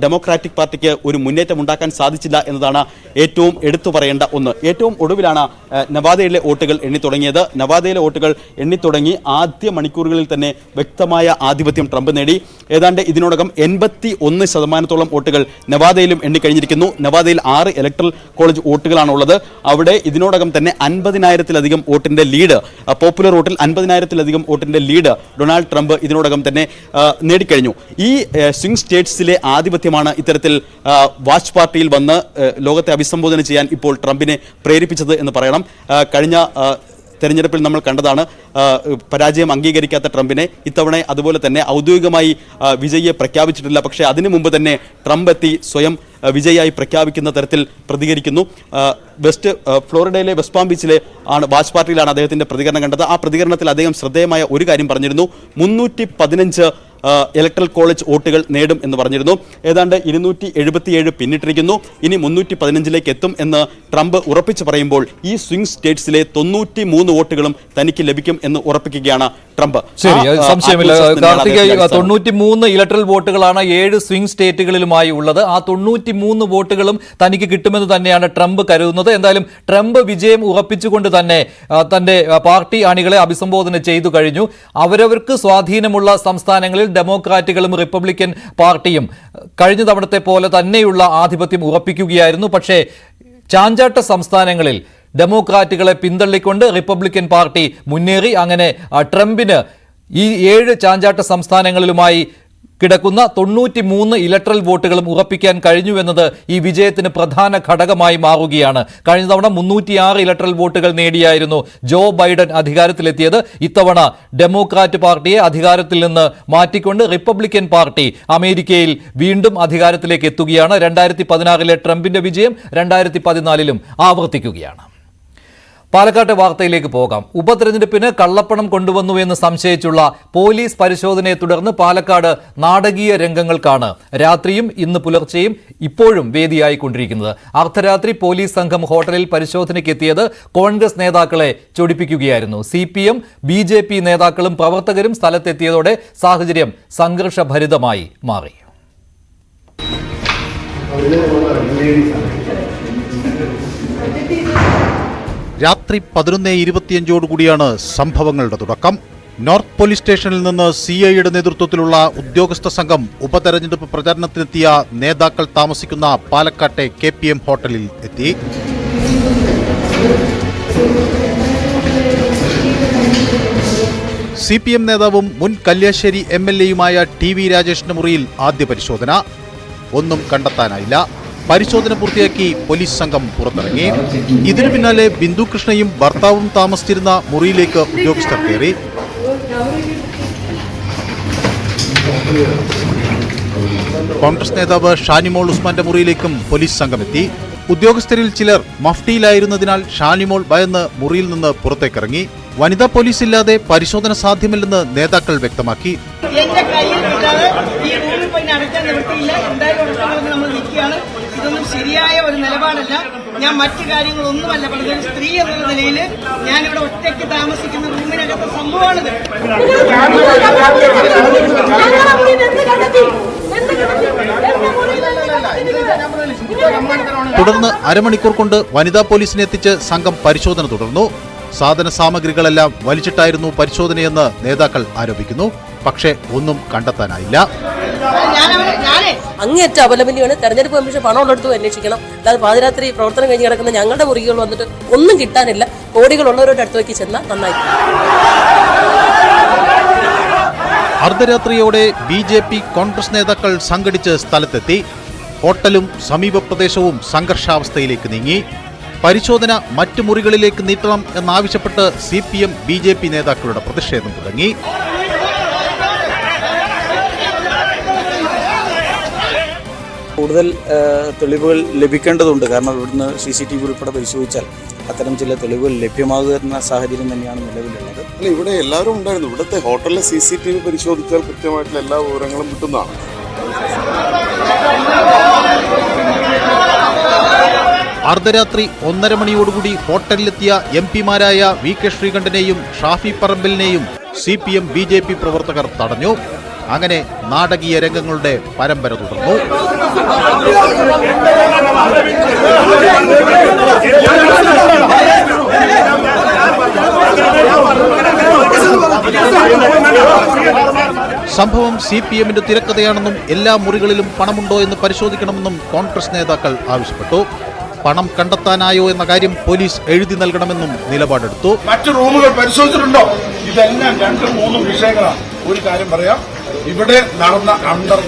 ഡെമോക്രാറ്റിക് പാർട്ടിക്ക് ഒരു മുന്നേറ്റം ഉണ്ടാക്കാൻ സാധിച്ചില്ല എന്നതാണ് ഏറ്റവും എടുത്തു പറയേണ്ട ഒന്ന്. ഏറ്റവും ഒടുവിലാണ് നവാദയിലെ വോട്ടുകൾ എണ്ണിത്തുടങ്ങിയത്. നവാദയിലെ വോട്ടുകൾ എണ്ണിത്തുടങ്ങി ആദ്യ മണിക്കൂറുകളിൽ തന്നെ വ്യക്തമായ ആധിപത്യം ട്രംപ് നേടി. ഏതാണ്ട് ഇതിനോടകം 81% വോട്ടുകൾ നവാദയിലും എണ്ണിക്കഴിഞ്ഞിരിക്കുന്നു. നവാദയിൽ 6 ഇലക്ട്രൽ കോളേജ് വോട്ടുകളാണുള്ളത്. അവിടെ ഇതിനോടകം തന്നെ 50,000-ലധികം വോട്ടിന്റെ ലീഡ്, പോപ്പുലർ വോട്ടിൽ 50,000-ലധികം വോട്ടിന്റെ ലീഡ് ഡൊണാൾഡ് ട്രംപ് ഇതിനോടകം തന്നെ നേടിക്കഴിഞ്ഞു. ഈ സ്വിംഗ് സ്റ്റേറ്റ്സിലെ ആധിപത്യമാണ് ഇത്തരത്തിൽ വാച്ച് പാർട്ടിയിൽ വന്ന് ലോകത്തെ അഭിസംബോധന ചെയ്യാൻ ഇപ്പോൾ ട്രംപിനെ പ്രേരിപ്പിച്ചത് എന്ന് പറയണം. കഴിഞ്ഞ തെരഞ്ഞെടുപ്പിൽ നമ്മൾ കണ്ടതാണ് പരാജയം അംഗീകരിക്കാത്ത ട്രംപിനെ. ഇത്തവണ അതുപോലെ തന്നെ ഔദ്യോഗികമായി വിജയിയെ പ്രഖ്യാപിച്ചിട്ടില്ല. പക്ഷേ അതിനു മുമ്പ് തന്നെ ട്രംപ് എത്തി സ്വയം വിജയിയായി പ്രഖ്യാപിക്കുന്ന തരത്തിൽ പ്രതികരിക്കുന്നു. ഫ്ലോറിഡയിലെ വെസ്റ്റ് പാം ബീച്ചിലെ വാച്ച് പാർട്ടിയിലാണ് അദ്ദേഹത്തിന്റെ പ്രതികരണം കണ്ടത്. ആ പ്രതികരണത്തിൽ അദ്ദേഹം ശ്രദ്ധേയമായ ഒരു കാര്യം പറഞ്ഞിരുന്നു. 315 ഇലക്ട്രൽ കോളേജ് വോട്ടുകൾ നേടും എന്ന് പറഞ്ഞിരുന്നു. ഏതാണ്ട് 277 പിന്നിട്ടിരിക്കുന്നു. ഇനി 315ലേക്ക് എത്തും എന്ന് ട്രംപ് ഉറപ്പിച്ചു പറയുമ്പോൾ ഈ സ്വിംഗ് സ്റ്റേറ്റ്സിലെ 93 വോട്ടുകളും തനിക്ക് ലഭിക്കും എന്ന് ഉറപ്പിക്കുകയാണ് ട്രംപ്. ശരി, സംശയമില്ല കാർത്തിക്. 93 ഇലക്ട്രൽ വോട്ടുകളാണ് 7 സ്വിംഗ് സ്റ്റേറ്റുകളിലുമായി ഉള്ളത്. ആ 93 വോട്ടുകളും തനിക്ക് കിട്ടുമെന്ന് തന്നെയാണ് ട്രംപ് കരുതുന്നത്. എന്തായാലും ട്രംപ് വിജയം ഉറപ്പിച്ചുകൊണ്ട് തന്നെ തന്റെ പാർട്ടി അണികളെ അഭിസംബോധന ചെയ്തു കഴിഞ്ഞു. അവരവർക്ക് സ്വാധീനമുള്ള സംസ്ഥാനങ്ങളിൽ ഡെമോക്രാറ്റുകളും റിപ്പബ്ലിക്കൻ പാർട്ടിയും കഴിഞ്ഞ തവണത്തെ പോലെ തന്നെയുള്ള ആധിപത്യം ഉറപ്പിക്കുകയായിരുന്നു. പക്ഷേ ചാഞ്ചാട്ട സംസ്ഥാനങ്ങളിൽ ഡെമോക്രാറ്റുകളെ പിന്തള്ളിക്കൊണ്ട് റിപ്പബ്ലിക്കൻ പാർട്ടി മുന്നേറി. അങ്ങനെ ട്രംപിന് ഈ 7 ചാഞ്ചാട്ട സംസ്ഥാനങ്ങളിലുമായി കിടക്കുന്ന 93 ഇലക്ട്രൽ വോട്ടുകളും ഉറപ്പിക്കാൻ കഴിഞ്ഞുവെന്നത് ഈ വിജയത്തിന് പ്രധാന ഘടകമായി മാറുകയാണ്. കഴിഞ്ഞ തവണ 306 ഇലക്ട്രൽ വോട്ടുകൾ നേടിയായിരുന്നു ജോ ബൈഡൻ അധികാരത്തിലെത്തിയത്. ഇത്തവണ ഡെമോക്രാറ്റ് പാർട്ടിയെ അധികാരത്തിൽ നിന്ന് മാറ്റിക്കൊണ്ട് റിപ്പബ്ലിക്കൻ പാർട്ടി അമേരിക്കയിൽ വീണ്ടും അധികാരത്തിലേക്ക് എത്തുകയാണ്. 2016 ട്രംപിന്റെ വിജയം 2014 ആവർത്തിക്കുകയാണ്. പാലക്കാട്ടെ വാർത്തയിലേക്ക് പോകാം. ഉപതെരഞ്ഞെടുപ്പിന് കള്ളപ്പണം കൊണ്ടുവന്നു എന്ന് സംശയിച്ചുള്ള പോലീസ് പരിശോധനയെ തുടർന്ന് പാലക്കാട് നാടകീയ രംഗങ്ങൾക്കാണ് രാത്രിയും ഇന്ന് പുലർച്ചെയും ഇപ്പോഴും വേദിയായിക്കൊണ്ടിരിക്കുന്നത്. അർദ്ധരാത്രി പോലീസ് സംഘം ഹോട്ടലിൽ പരിശോധനയ്ക്കെത്തിയത് കോൺഗ്രസ് നേതാക്കളെ ചൊടിപ്പിക്കുകയായിരുന്നു. CPM, BJP നേതാക്കളും പ്രവർത്തകരും സ്ഥലത്തെത്തിയതോടെ സാഹചര്യം സംഘർഷഭരിതമായി മാറി. രാത്രി 11:25 കൂടിയാണ് സംഭവങ്ങളുടെ തുടക്കം. നോർത്ത് പോലീസ് സ്റ്റേഷനിൽ നിന്ന് CIയുടെ നേതൃത്വത്തിലുള്ള ഉദ്യോഗസ്ഥ സംഘം ഉപതെരഞ്ഞെടുപ്പ് പ്രചാരണത്തിനെത്തിയ നേതാക്കൾ താമസിക്കുന്ന പാലക്കാട്ടെ KPM ഹോട്ടലിൽ എത്തി. CPM നേതാവും മുൻ കല്യാശ്ശേരി MLAയുമായ TV രാജേഷിന്റെ മുറിയിൽ ആദ്യ പരിശോധന. ഒന്നും കണ്ടെത്താനായില്ല. പരിശോധന പൂർത്തിയാക്കി പോലീസ് സംഘം പുറത്തിറങ്ങി. ഇതിനു പിന്നാലെ ബിന്ദു കൃഷ്ണയും ഭർത്താവും താമസിച്ചിരുന്ന മുറിയിലേക്ക് ഉദ്യോഗസ്ഥർ കയറി. കോൺഗ്രസ് നേതാവ് ഷാനിമോൾ ഉസ്മാന്റെ മുറിയിലേക്കും പോലീസ് സംഘമെത്തി. ഉദ്യോഗസ്ഥരിൽ ചിലർ മഫ്റ്റിയിലായിരുന്നതിനാൽ ഷാനിമോൾ ഭയന്ന് മുറിയിൽ നിന്ന് പുറത്തേക്കിറങ്ങി. വനിതാ പോലീസ് ഇല്ലാതെ പരിശോധന സാധ്യമല്ലെന്ന് നേതാക്കൾ വ്യക്തമാക്കി. എന്റെ കയ്യിൽ കിട്ടാതെ ഈ റൂമിൽ പോയി നടക്കാൻ നിവൃത്തിയില്ല. എന്തായാലും ഉറപ്പാണെന്ന് നമ്മൾ നിൽക്കുകയാണ്. ഇതൊന്നും ശരിയായ ഒരു നിലപാടല്ല. ഞാൻ മറ്റു കാര്യങ്ങളൊന്നുമല്ല പറഞ്ഞത്. ഒരു സ്ത്രീ എന്നുള്ള നിലയിൽ ഞാനിവിടെ ഒറ്റയ്ക്ക് താമസിക്കുന്ന റൂമിനകത്തെ സംഭവമാണിത്. തുടർന്ന് അരമണിക്കൂർ കൊണ്ട് വനിതാ പോലീസിനെ എത്തിച്ച് സംഘം പരിശോധന തുടർന്നു. സാധന സാമഗ്രികളെല്ലാം വലിച്ചിട്ടായിരുന്നു പരിശോധനയെന്ന് നേതാക്കൾ ആരോപിക്കുന്നു. പക്ഷേ ഒന്നും കണ്ടെത്താനായില്ല. അങ്ങേറ്റ അപലപനീയമാണ്. തെരഞ്ഞെടുപ്പ് കമ്മീഷൻ പണം ഉള്ളെടുത്തും അന്വേഷിക്കണം. അല്ലാതെ പാതിരാത്രി പ്രവർത്തനം കഴിഞ്ഞ് കിടക്കുന്ന ഞങ്ങളുടെ മുറികൾ വന്നിട്ട് ഒന്നും കിട്ടാനില്ല. കോടികളുള്ളവരോട് അടുത്തേക്ക് ചെന്നാൽ നന്നായി. അർദ്ധരാത്രിയോടെ BJP കോൺഗ്രസ് നേതാക്കൾ സംഘടിച്ച് സ്ഥലത്തെത്തി. ഹോട്ടലും സമീപ പ്രദേശവും സംഘർഷാവസ്ഥയിലേക്ക് നീങ്ങി. പരിശോധന മറ്റു മുറികളിലേക്ക് നീട്ടണം എന്നാവശ്യപ്പെട്ട് CPM BJP നേതാക്കളുടെ പ്രതിഷേധം തുടങ്ങി. കൂടുതൽ തെളിവുകൾ ലഭിക്കേണ്ടതുണ്ട്. കാരണം ഇവിടുന്ന് CCTV ഉൾപ്പെടെ പരിശോധിച്ചാൽ അത്തരം ചില തെളിവുകൾ ലഭ്യമാകുന്ന സാഹചര്യം തന്നെയാണ് നിലവിലുള്ളത്. അല്ല, ഇവിടെ എല്ലാവരും ഉണ്ടായിരുന്നു. ഇവിടുത്തെ ഹോട്ടലിലെ CCTV പരിശോധിച്ചാൽ കൃത്യമായിട്ടുള്ള എല്ലാ വിവരങ്ങളും കിട്ടുന്നതാണ്. അർദ്ധരാത്രി 1:30 മണിയോടുകൂടി ഹോട്ടലിലെത്തിയ MP മാരായ VK ശ്രീകണ്ഠനെയും ഷാഫി പറമ്പിലിനെയും CPM BJP പ്രവർത്തകർ തടഞ്ഞു. അങ്ങനെ നാടകീയ രംഗങ്ങളുടെ പരമ്പര തുടർന്നു. സംഭവം CPMന്റെ തിരക്കഥയാണെന്നും എല്ലാ മുറികളിലും പണമുണ്ടോ എന്ന് പരിശോധിക്കണമെന്നും കോൺഗ്രസ് നേതാക്കൾ ആവശ്യപ്പെട്ടു. പണം കണ്ടെത്താനായോ എന്ന കാര്യം പോലീസ് എഴുതി നൽകണമെന്നും നിലപാടെടുത്തു. മറ്റു റൂമുകൾ പരിശോധിച്ചിട്ടുണ്ടോ? ഇതെല്ലാം 2-3 വിഷയങ്ങളാണ്. ഒരു കാര്യം പറയാം, ഇവിടെ നടന്ന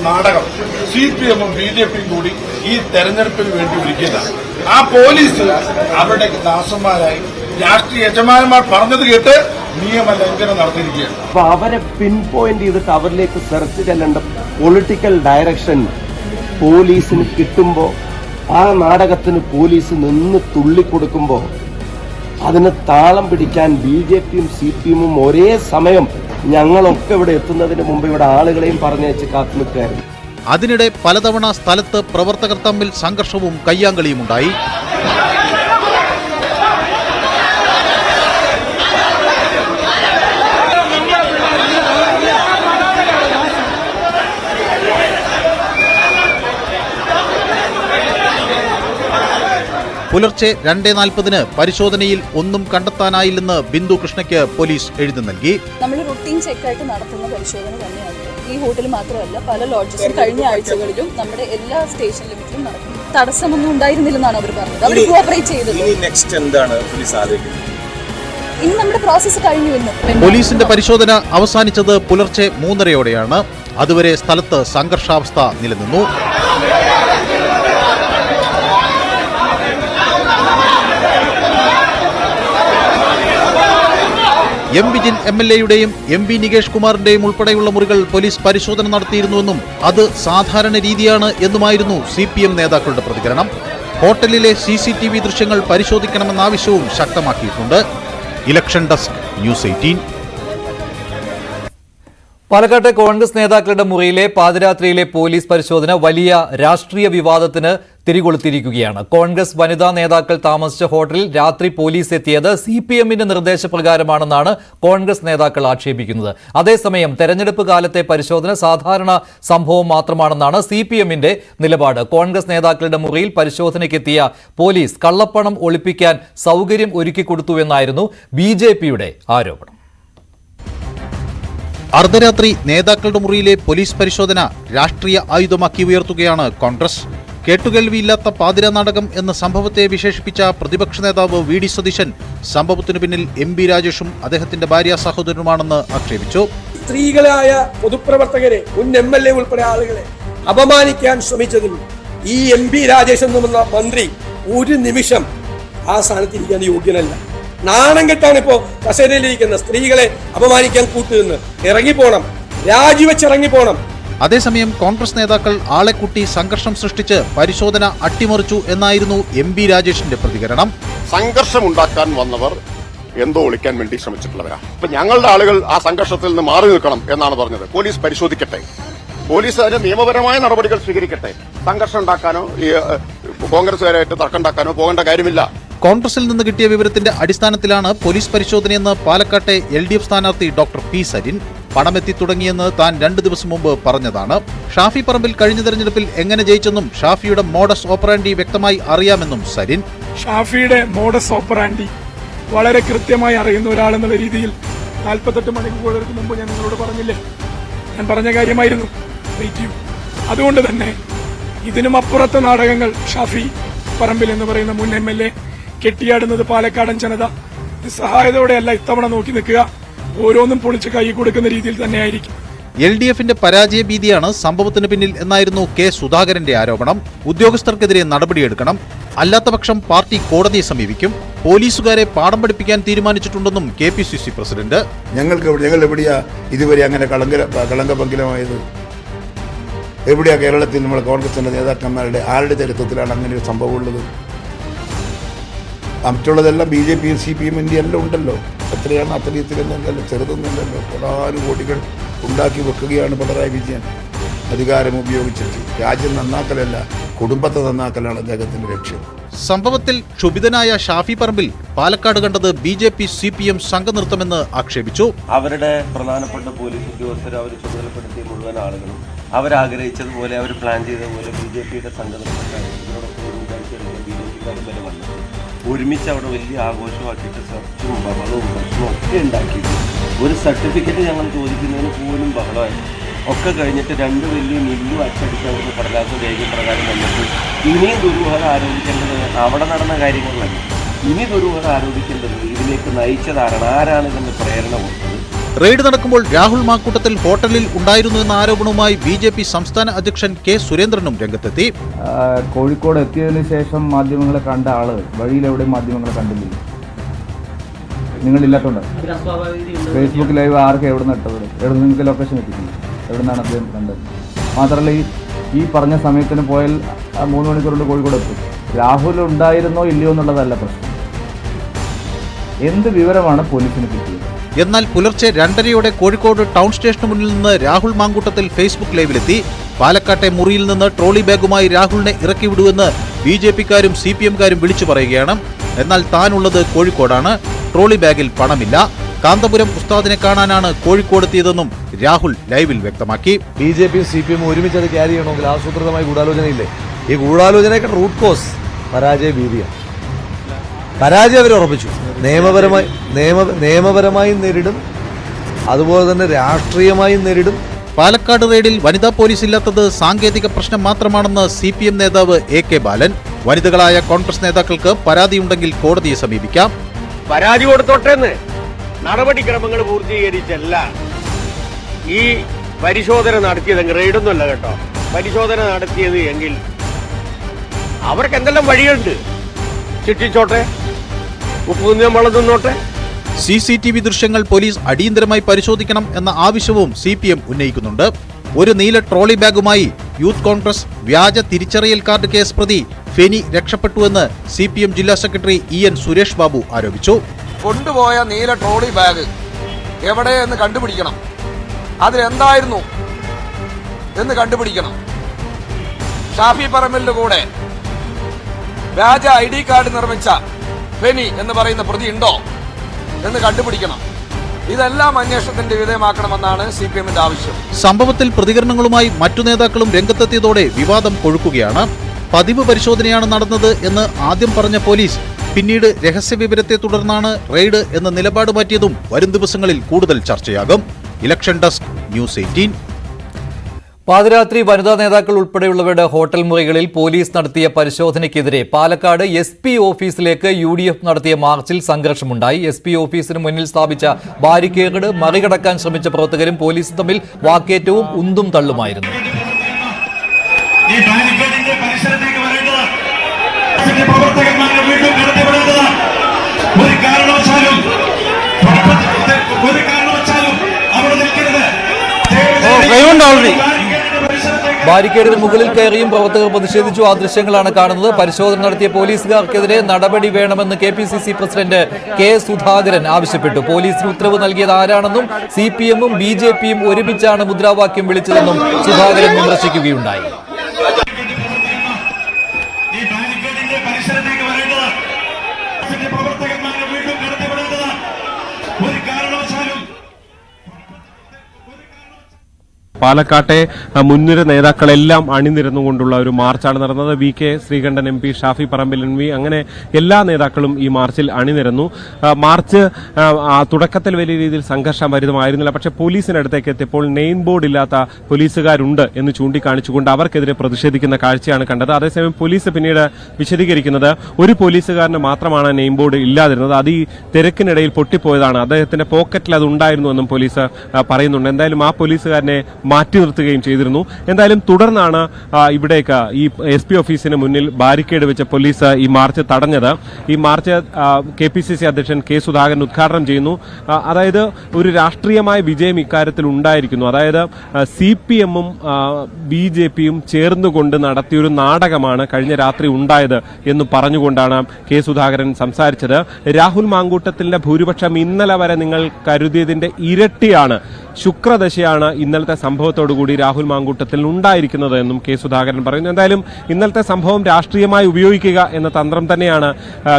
നാടകം CPMഉം BJPയും കൂടി ഈ തെരഞ്ഞെടുപ്പിന് വേണ്ടി ഒരുക്കിയതാണ്. ആ പോലീസ് അവരുടെ ദാസന്മാരായി രാഷ്ട്രീയ യജമാനന്മാർ പറഞ്ഞത് കേട്ട് നിയമലംഘനം നടത്തിയിരിക്കുകയാണ്. അപ്പൊ അവരെ പിൻ പോയിന്റ് ചെയ്തിട്ട് അവരിലേക്ക് സെർച്ച് ചെല്ലേണ്ട പൊളിറ്റിക്കൽ ഡയറക്ഷൻ പോലീസിന് കിട്ടുമ്പോ, ആ നാടകത്തിന് പോലീസ് നിന്ന് തുള്ളിക്കൊടുക്കുമ്പോ അതിന് താളം പിടിക്കാൻ BJPയും CPMഉം ഒരേ സമയം ഞങ്ങളൊക്കെ ഇവിടെ എത്തുന്നതിന് മുമ്പ് ഇവിടെ ആളുകളെയും പറഞ്ഞയച്ച് കാത്തു നിൽക്കുകയായിരുന്നു. അതിനിടെ പലതവണ സ്ഥലത്ത് പ്രവർത്തകർ തമ്മിൽ സംഘർഷവും കയ്യാങ്കളിയും ഉണ്ടായി. പുലർച്ചെ 2:40 പരിശോധനയിൽ ഒന്നും കണ്ടെത്താനായില്ലെന്ന് ബിന്ദു കൃഷ്ണയ്ക്ക് പോലീസ് എഴുതി നൽകി. നമ്മൾ റുട്ടീൻ ചെക്കായിട്ട് നടത്തുന്ന പരിശോധന തന്നെയാണ്. ഈ ഹോട്ടൽ മാത്രമല്ല, പല ലോഡ്ജസും കഴിഞ്ഞ ആഴ്ചകളിലും നമ്മുടെ എല്ലാ സ്റ്റേഷൻ ലിമിറ്റിലും നടക്കുന്നു. തടസ്സമൊന്നും ഉണ്ടായിരുന്നില്ലെന്നാണ് അവർ പറഞ്ഞത്. അവർ കോഓപ്പറേറ്റ് ചെയ്തത്. ഇനി നമ്മുടെ പ്രോസസ്സ് കഴിഞ്ഞു. പോലീസിന്റെ പരിശോധന അവസാനിച്ചത് പുലർച്ചെ 3:30യോടെയാണ്. അതുവരെ സ്ഥലത്ത് സംഘർഷാവസ്ഥ നിലനിന്നു. M വിജിൻ MLAയുടെയും MB നികേഷ് കുമാറിന്റെയും ഉൾപ്പെടെയുള്ള മുറികൾ പോലീസ് പരിശോധന നടത്തിയിരുന്നുവെന്നും അത് സാധാരണ രീതിയാണ് എന്നുമായിരുന്നു CPM നേതാക്കളുടെ പ്രതികരണം. ഹോട്ടലിലെ CCTV ദൃശ്യങ്ങൾ പരിശോധിക്കണമെന്ന ആവശ്യവും ശക്തമാക്കിയിട്ടുണ്ട്. Election desk, news 18. പാലക്കാട്ടെ കോൺഗ്രസ് നേതാക്കളുടെ മുറിയിലെ പാതിരാത്രിയിലെ പോലീസ് പരിശോധന വലിയ രാഷ്ട്രീയ വിവാദത്തിന് തിരികൊളുത്തിയിരിക്കുകയാണ്. കോൺഗ്രസ് വനിതാ നേതാക്കൾ താമസിച്ച ഹോട്ടലിൽ രാത്രി പോലീസ് എത്തിയത് CPMന്റെ നിർദ്ദേശപ്രകാരമാണെന്നാണ് കോൺഗ്രസ് നേതാക്കൾ ആക്ഷേപിക്കുന്നത്. അതേസമയം തെരഞ്ഞെടുപ്പ് കാലത്തെ പരിശോധന സാധാരണ സംഭവം മാത്രമാണെന്നാണ് CPMന്റെ നിലപാട്. കോൺഗ്രസ് നേതാക്കളുടെ മുറിയിൽ പരിശോധനയ്ക്കെത്തിയ പോലീസ് കള്ളപ്പണം ഒളിപ്പിക്കാൻ സൗകര്യം ഒരുക്കിക്കൊടുത്തുവെന്നായിരുന്നു BJPയുടെ ആരോപണം. അർദ്ധരാത്രി നേതാക്കളുടെ മുറിയിലെ പോലീസ് പരിശോധന രാഷ്ട്രീയ ആയുധമാക്കി ഉയർത്തുകയാണ് കോൺഗ്രസ്. കേട്ടുകേൾവിയില്ലാത്ത പാതിര നാടകം എന്ന സംഭവത്തെ വിശേഷിപ്പിച്ച പ്രതിപക്ഷ നേതാവ് വി ഡി സതീശൻ സംഭവത്തിനു പിന്നിൽ എം പി രാജേഷും അദ്ദേഹത്തിന്റെ ഭാര്യ സഹോദരനുമാണെന്ന് ആക്ഷേപിച്ചു. സ്ത്രീകളായ പൊതുപ്രവർത്തകരെ, മുൻ MLA ഉൾപ്പെടെ ആളുകളെ അപമാനിക്കാൻ ശ്രമിച്ചതിൽ ഈ എം പി രാജേഷ് എന്ന മന്ത്രി ഒരു നിമിഷം ആ സ്ഥാനത്തിരിക്കാൻ യോഗ്യനല്ല. നാണം കെട്ടാണ് ഇപ്പോ കസേരയിലിരിക്കുന്ന സ്ത്രീകളെ അപമാനിക്കാൻ കൂട്ടുനിന്ന് ഇറങ്ങിപ്പോണം, രാജിവെച്ചിറങ്ങിപ്പോണം. അതേസമയം കോൺഗ്രസ് നേതാക്കൾ ആളെ കൂട്ടി സംഘർഷം സൃഷ്ടിച്ച് പരിശോധന അട്ടിമറിച്ചു എന്നായിരുന്നു എം പി രാജേഷിന്റെ പ്രതികരണം. സംഘർഷമുണ്ടാക്കാൻ വന്നവർ എന്തോ ഒളിക്കാൻ വേണ്ടി ശ്രമിച്ചിട്ടുള്ളവരാണ്. അപ്പൊ ഞങ്ങളുടെ ആളുകൾ ആ സംഘർഷത്തിൽ നിന്ന് മാറി നിൽക്കണം എന്നാണ് പറഞ്ഞത്. പോലീസ് പരിശോധിക്കട്ടെ, പോലീസ് അതിന് നിയമപരമായ നടപടികൾ സ്വീകരിക്കട്ടെ. സംഘർഷം ഉണ്ടാക്കാനോ കോൺഗ്രസുകാരായിട്ട് തർക്കമുണ്ടാക്കാനോ പോകേണ്ട കാര്യമില്ല. കോൺഗ്രസിൽ നിന്ന് കിട്ടിയ വിവരത്തിന്റെ അടിസ്ഥാനത്തിലാണ് പോലീസ് പരിശോധനയെന്ന് പാലക്കാട്ടെ LDF സ്ഥാനാർത്ഥി ഡോക്ടർ പി സരിൻ പണമെത്തി തുടങ്ങിയെന്ന് താൻ 2 ദിവസം മുമ്പ് പറഞ്ഞതാണ്. ഷാഫി പറമ്പിൽ കഴിഞ്ഞ തെരഞ്ഞെടുപ്പിൽ എങ്ങനെ ജയിച്ചെന്നും ഷാഫിയുടെ മോഡസ് ഓപ്പറാൻഡി വ്യക്തമായി അറിയാമെന്നും സരിൻ. ഷാഫിയുടെ മോഡസ് ഓപ്പറാൻഡി വളരെ കൃത്യമായി അറിയുന്ന ഒരാളെന്നുള്ള രീതിയിൽ 48 മണിക്കൂറുകൾക്ക് മുമ്പ് ഞാൻ നിങ്ങളോട് പറഞ്ഞില്ലേ, ഞാൻ പറഞ്ഞ കാര്യമായിരുന്നു. അതുകൊണ്ട് തന്നെ ഇതിനും അപ്പുറത്തെ നാടകങ്ങൾ ഷാഫി പറമ്പിൽ എന്ന് പറയുന്ന മുൻ MLA കെട്ടിയാടുന്നത് പാലക്കാടൻ ജനത സഹായത്തോടെയല്ല ഇത്തവണ നോക്കി നിൽക്കുക, ഓരോന്നും പൊളിച്ച് കൈ കൊടുക്കുന്ന രീതിയിൽ തന്നെയായിരിക്കും. LDFന്റെ പരാജയ ഭീതിയാണ് സംഭവത്തിന് പിന്നിൽ എന്നായിരുന്നു കെ സുധാകരന്റെ ആരോപണം. ഉദ്യോഗസ്ഥർക്കെതിരെ നടപടിയെടുക്കണം, അല്ലാത്തപക്ഷം പാർട്ടി കോടതിയെ സമീപിക്കും. പോലീസുകാരെ പാഠം പഠിപ്പിക്കാൻ തീരുമാനിച്ചിട്ടുണ്ടെന്നും KPCC പ്രസിഡന്റ്. ഞങ്ങൾ എവിടെയാ ഇതുവരെ അങ്ങനെ കളങ്കപങ്കിലമായത്? എവിടെയാ കേരളത്തിൽ നമ്മുടെ കോൺഗ്രസിന്റെ നേതാക്കന്മാരുടെ ആരുടെ ചരിത്രത്തിലാണ് അങ്ങനെ ഒരു സംഭവം ഉള്ളത്? മറ്റുള്ളതെല്ലാം BJP CPM എല്ലാം ഉണ്ടല്ലോ. എത്രയാണ് അത്രയത്തിലൊന്നുമല്ലല്ലോ, ചെറുതൊന്നുമല്ലല്ലോ. കോടാനുകോടികൾ ഉണ്ടാക്കി വെക്കുകയാണ് പിണറായി വിജയൻ അധികാരം ഉപയോഗിച്ചിട്ട്. രാജ്യം നന്നാക്കലല്ല, കുടുംബത്തെ നന്നാക്കലാണ് അദ്ദേഹത്തിന്റെ ലക്ഷ്യം. സംഭവത്തിൽ ക്ഷുഭിതനായ ഷാഫി പറമ്പിൽ പാലക്കാട് കണ്ടത് BJP CPM സംഘനൃത്തമെന്ന് ആക്ഷേപിച്ചു. അവരുടെ പ്രധാനപ്പെട്ട പോലീസ് ഉദ്യോഗസ്ഥർ അവർ ചുമതലപ്പെടുത്തിയ മുഴുവൻ ആളുകളും അവരാഗ്രഹിച്ചതുപോലെ അവർ പ്ലാൻ ചെയ്തതുപോലെ BJPയുടെ സംഘനൃത്തക്കാർ ഒരുമിച്ച് അവിടെ വലിയ ആഘോഷമാക്കിയിട്ട് സെർച്ചും ബഹളവും പ്രശ്നവും ഒക്കെ ഉണ്ടാക്കിയിട്ട് ഒരു സർട്ടിഫിക്കറ്റ് ഞങ്ങൾ ചോദിക്കുന്നതിന് പോലും ബഹളമായി ഒക്കെ കഴിഞ്ഞിട്ട് 2 വലിയ മില്ലും അച്ചടിച്ച് അവർക്ക് കടലാസ് രേഖപ്രകാരം വന്നിട്ട് ഇനിയും ദുരൂഹത ആരോപിക്കേണ്ടത് അവിടെ നടന്ന കാര്യങ്ങളിലല്ല. ഇനി ദുരൂഹത ആരോപിക്കേണ്ടത് ഇതിലേക്ക് നയിച്ചതാരാണ്, ആരാണ് ഇതിന്റെ പ്രേരണ കൊടുത്തത്. റെയ്ഡ് നടക്കുമ്പോൾ രാഹുൽ മാക്കൂട്ടത്തിൽ ഹോട്ടലിൽ ഉണ്ടായിരുന്നു എന്ന ആരോപണവുമായി BJP സംസ്ഥാന അധ്യക്ഷൻ കെ സുരേന്ദ്രനും രംഗത്തെത്തി. കോഴിക്കോട് എത്തിയതിനു ശേഷം മാധ്യമങ്ങളെ കണ്ട ആള് വഴിയിലെവിടെ മാധ്യമങ്ങളെ കണ്ടില്ല. നിങ്ങളില്ലാത്തോണ്ട് ഫേസ്ബുക്ക് ലൈവ് ആർക്ക് എവിടെ നിന്ന് ഇട്ടത്? എവിടെ നിങ്ങൾക്ക് ലൊക്കേഷൻ എത്തിക്കില്ല? എവിടെ നിന്നാണ് അദ്ദേഹം കണ്ടത്? മാത്രമല്ല ഈ പറഞ്ഞ സമയത്തിന് പോയാൽ 3 മണിക്കൂറുകൊണ്ട് കോഴിക്കോട് എത്തും. രാഹുൽ ഉണ്ടായിരുന്നോ ഇല്ലയോ എന്നുള്ളതല്ല പ്രശ്നം. എന്ത് വിവരമാണ് പോലീസിന് കിട്ടിയത്? എന്നാൽ പുലർച്ചെ 2:30 കോഴിക്കോട് ടൗൺ സ്റ്റേഷന് മുന്നിൽ നിന്ന് രാഹുൽ മാങ്കൂട്ടത്തിൽ ഫേസ്ബുക്ക് ലൈവിലെത്തി. പാലക്കാട്ടെ മുറിയിൽ നിന്ന് ട്രോളി ബാഗുമായി രാഹുലിനെ ഇറക്കി വിടുവെന്ന് BJPക്കാരും CPMക്കാരും വിളിച്ചു പറയുകയാണ്. എന്നാൽ താനുള്ളത് കോഴിക്കോടാണ്, ട്രോളി ബാഗിൽ പണമില്ല. കാന്തപുരം ഉസ്താദിനെ കാണാനാണ് കോഴിക്കോടെത്തിയതെന്നും രാഹുൽ ലൈവിൽ വ്യക്തമാക്കി. BJPയും CPM ഒരുമിച്ച് അത് ക്യാരി ചെയ്യണമെങ്കിൽ ആസൂത്രിതമായ ഗൂഢാലോചനയില്ലേ? ഈ ഗൂഢാലോചനയൊക്കെ റൂട്ട് കോസ് പരാജയ ഭീതിയാണ്. പരാജയം അവർ ഉറപ്പിച്ചു. നിയമപരമായും നേരിടും, അതുപോലെ തന്നെ രാഷ്ട്രീയമായും നേരിടും. പാലക്കാട് റെയ്ഡിൽ വനിതാ പോലീസ് ഇല്ലാത്തത് സാങ്കേതിക പ്രശ്നം മാത്രമാണെന്ന് CPM നേതാവ് AK ബാലൻ. വനിതകളായ കോൺഗ്രസ് നേതാക്കൾക്ക് പരാതിയുണ്ടെങ്കിൽ കോടതിയെ സമീപിക്കാം. പരാതി കൊടുത്തോട്ടെന്ന് നടപടിക്രമങ്ങൾ പൂർത്തീകരിച്ചല്ല ഈ പരിശോധന നടത്തിയതെങ്കിൽ, റെയ്ഡൊന്നുമല്ല കേട്ടോ, പരിശോധന നടത്തിയത് എങ്കിൽ അവർക്ക് എന്തെല്ലാം വഴിയുണ്ട്, ശിക്ഷിച്ചോട്ടെ, ഉപ്പുനിയം വളർന്നോട്ടെ. CCTV ദൃശ്യങ്ങൾ പോലീസ് അടിയന്തരമായി പരിശോധിക്കണം എന്ന ആവശ്യവും CPM ഉന്നയിക്കുന്നുണ്ട്. ഒരു നീല ട്രോളി ബാഗുമായി യൂത്ത് കോൺഗ്രസ് വ്യാജ തിരിച്ചറിയൽ കാർഡ് കേസ് പ്രതി ഫെനി രക്ഷപ്പെട്ടുവെന്ന് CPM ജില്ലാ സെക്രട്ടറി EN സുരേഷ് ബാബു ആരോപിച്ചു. കൊണ്ടുപോയ നീല ട്രോളി ബാഗ് എവിടെയെന്ന് കണ്ടുപിടിക്കണം, അതിലെന്തായിരുന്നു എന്ന് കണ്ടുപിടിക്കണം. ഷാഫി പറമ്പലിന്റെ കൂടെ വ്യാജ ID കാർഡ് നിർമ്മിച്ച ഫെനി എന്ന് പറയുന്ന പ്രതി ഉണ്ടോ എന്ന് കണ്ടുപിടിക്കണം. ഇതെല്ലാം അന്വേഷണത്തിന്റെ വിധേയമാക്കണമെന്നാണ് CPMന്റെ ആവശ്യം. സംഭവത്തിൽ പ്രതികരണങ്ങളുമായി മറ്റു നേതാക്കളും രംഗത്തെത്തിയതോടെ വിവാദം കൊഴുക്കുകയാണ്. പതിവ് പരിശോധനയാണ് നടന്നത് എന്ന് ആദ്യം പറഞ്ഞ പോലീസ് പിന്നീട് രഹസ്യവിവരത്തെ തുടർന്നാണ് റെയ്ഡ് എന്ന നിലപാട് മാറ്റിയതും വരും ദിവസങ്ങളിൽ കൂടുതൽ ചർച്ചയാകും. Election desk news 18. പാതിരാത്രി വനിതാ നേതാക്കൾ ഉൾപ്പെടെയുള്ളവരുടെ ഹോട്ടൽ മുറികളിൽ പോലീസ് നടത്തിയ പരിശോധനയ്ക്കെതിരെ പാലക്കാട് SP ഓഫീസിലേക്ക് UDF നടത്തിയ മാർച്ചിൽ സംഘർഷമുണ്ടായി. SP ഓഫീസിന് മുന്നിൽ സ്ഥാപിച്ച ബാരിക്കേഡ് മറികടക്കാൻ ശ്രമിച്ച പ്രവർത്തകരും പോലീസും തമ്മിൽ വാക്കേറ്റവും ഉന്തും തള്ളുമായിരുന്നു. ബാരിക്കേഡിന് മുകളിൽ കയറിയും പ്രവർത്തകർ പ്രതിഷേധിച്ചു. ആ ദൃശ്യങ്ങളാണ് കാണുന്നത്. പരിശോധന നടത്തിയ പോലീസുകാർക്കെതിരെ നടപടി വേണമെന്ന് KPCC പ്രസിഡന്റ് K. സുധാകരൻ ആവശ്യപ്പെട്ടു. പോലീസിന് ഉത്തരവ് നൽകിയത് ആരാണെന്നും CPM-ഉം BJP-യും ഒരുമിച്ചാണ് മുദ്രാവാക്യം വിളിച്ചതെന്നും സുധാകരൻ വിമർശിക്കുകയുണ്ടായി. പാലക്കാട്ടെ മുൻനിര നേതാക്കളെല്ലാം അണിനിരന്നുകൊണ്ടുള്ള ഒരു മാർച്ചാണ് നടന്നത്. VK Sreekandan MP, Shafi Parambil MV, അങ്ങനെ എല്ലാ നേതാക്കളും ഈ മാർച്ചിൽ അണിനിരന്നു. മാർച്ച് തുടക്കത്തിൽ വലിയ രീതിയിൽ സംഘർഷഭരിതമായിരുന്നില്ല. പക്ഷേ പോലീസിനടുത്തേക്ക് എത്തിയപ്പോൾ നെയിം ബോർഡ് ഇല്ലാത്ത പോലീസുകാരുണ്ട് എന്ന് ചൂണ്ടിക്കാണിച്ചുകൊണ്ട് അവർക്കെതിരെ പ്രതിഷേധിക്കുന്ന കാഴ്ചയാണ് കണ്ടത്. അതേസമയം പോലീസ് പിന്നീട് വിശദീകരിക്കുന്നത് ഒരു പോലീസുകാരന് മാത്രമാണ് നെയിം ബോർഡ് ഇല്ലാതിരുന്നത്, അത് ഈ തിരക്കിനിടയിൽ പൊട്ടിപ്പോയതാണ്, അദ്ദേഹത്തിന്റെ പോക്കറ്റിൽ അത് ഉണ്ടായിരുന്നു എന്നും പോലീസ് പറയുന്നുണ്ട്. എന്തായാലും ആ പോലീസുകാരനെ മാറ്റി നിർത്തുകയും ചെയ്തിരുന്നു. എന്തായാലും തുടർന്നാണ് ഇവിടേക്ക് ഈ SP ഓഫീസിന് മുന്നിൽ ബാരിക്കേഡ് വെച്ച പോലീസ് ഈ മാർച്ച് തടഞ്ഞത്. ഈ മാർച്ച് KPCC അധ്യക്ഷൻ K. സുധാകരൻ ഉദ്ഘാടനം ചെയ്യുന്നു. അതായത് ഒരു രാഷ്ട്രീയമായ വിജയം ഇക്കാര്യത്തിൽ ഉണ്ടായിരിക്കുന്നു. അതായത് CPM-ഉം BJP-യും ചേർന്നുകൊണ്ട് നടത്തിയൊരു നാടകമാണ് കഴിഞ്ഞ രാത്രി ഉണ്ടായത് എന്ന് പറഞ്ഞുകൊണ്ടാണ് K. സുധാകരൻ സംസാരിച്ചത്. രാഹുൽ മാങ്കൂട്ടത്തിന്റെ ഭൂരിപക്ഷം ഇന്നലെ വരെ നിങ്ങൾ കരുതിയതിന്റെ ഇരട്ടിയാണ്, ശുക്രദശയാണ് ഇന്നലത്തെ സംഭവത്തോടുകൂടി രാഹുൽ മാങ്കൂട്ടത്തിൽ ഉണ്ടായിരിക്കുന്നത് എന്നും K. സുധാകരൻ പറയുന്നു. എന്തായാലും ഇന്നലത്തെ സംഭവം രാഷ്ട്രീയമായി ഉപയോഗിക്കുക എന്ന തന്ത്രം തന്നെയാണ്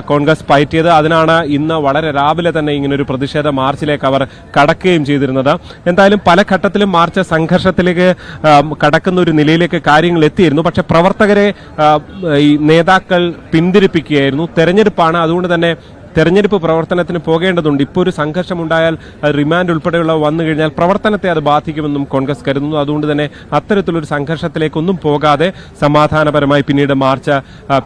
കോൺഗ്രസ് പയറ്റിയത്. അതിനാണ് ഇന്ന് വളരെ രാവിലെ തന്നെ ഇങ്ങനൊരു പ്രതിഷേധ മാർച്ചിലേക്ക് അവർ കടക്കുകയും ചെയ്തിരുന്നത്. എന്തായാലും പല ഘട്ടത്തിലും മാർച്ച് സംഘർഷത്തിലേക്ക് കടക്കുന്ന ഒരു നിലയിലേക്ക് കാര്യങ്ങൾ എത്തിയിരുന്നു. പക്ഷെ പ്രവർത്തകരെ ഈ നേതാക്കൾ പിന്തിരിപ്പിക്കുകയായിരുന്നു. തെരഞ്ഞെടുപ്പാണ്, അതുകൊണ്ട് തന്നെ തെരഞ്ഞെടുപ്പ് പ്രവർത്തനത്തിന് പോകേണ്ടതുണ്ട്. ഇപ്പോൾ ഒരു സംഘർഷമുണ്ടായാൽ റിമാൻഡ് ഉൾപ്പെടെയുള്ള വന്നു കഴിഞ്ഞാൽ പ്രവർത്തനത്തെ അത് ബാധിക്കുമെന്നും കോൺഗ്രസ് കരുതുന്നു. അതുകൊണ്ട് തന്നെ അത്തരത്തിലൊരു സംഘർഷത്തിലേക്കൊന്നും പോകാതെ സമാധാനപരമായി പിന്നീട് മാർച്ച്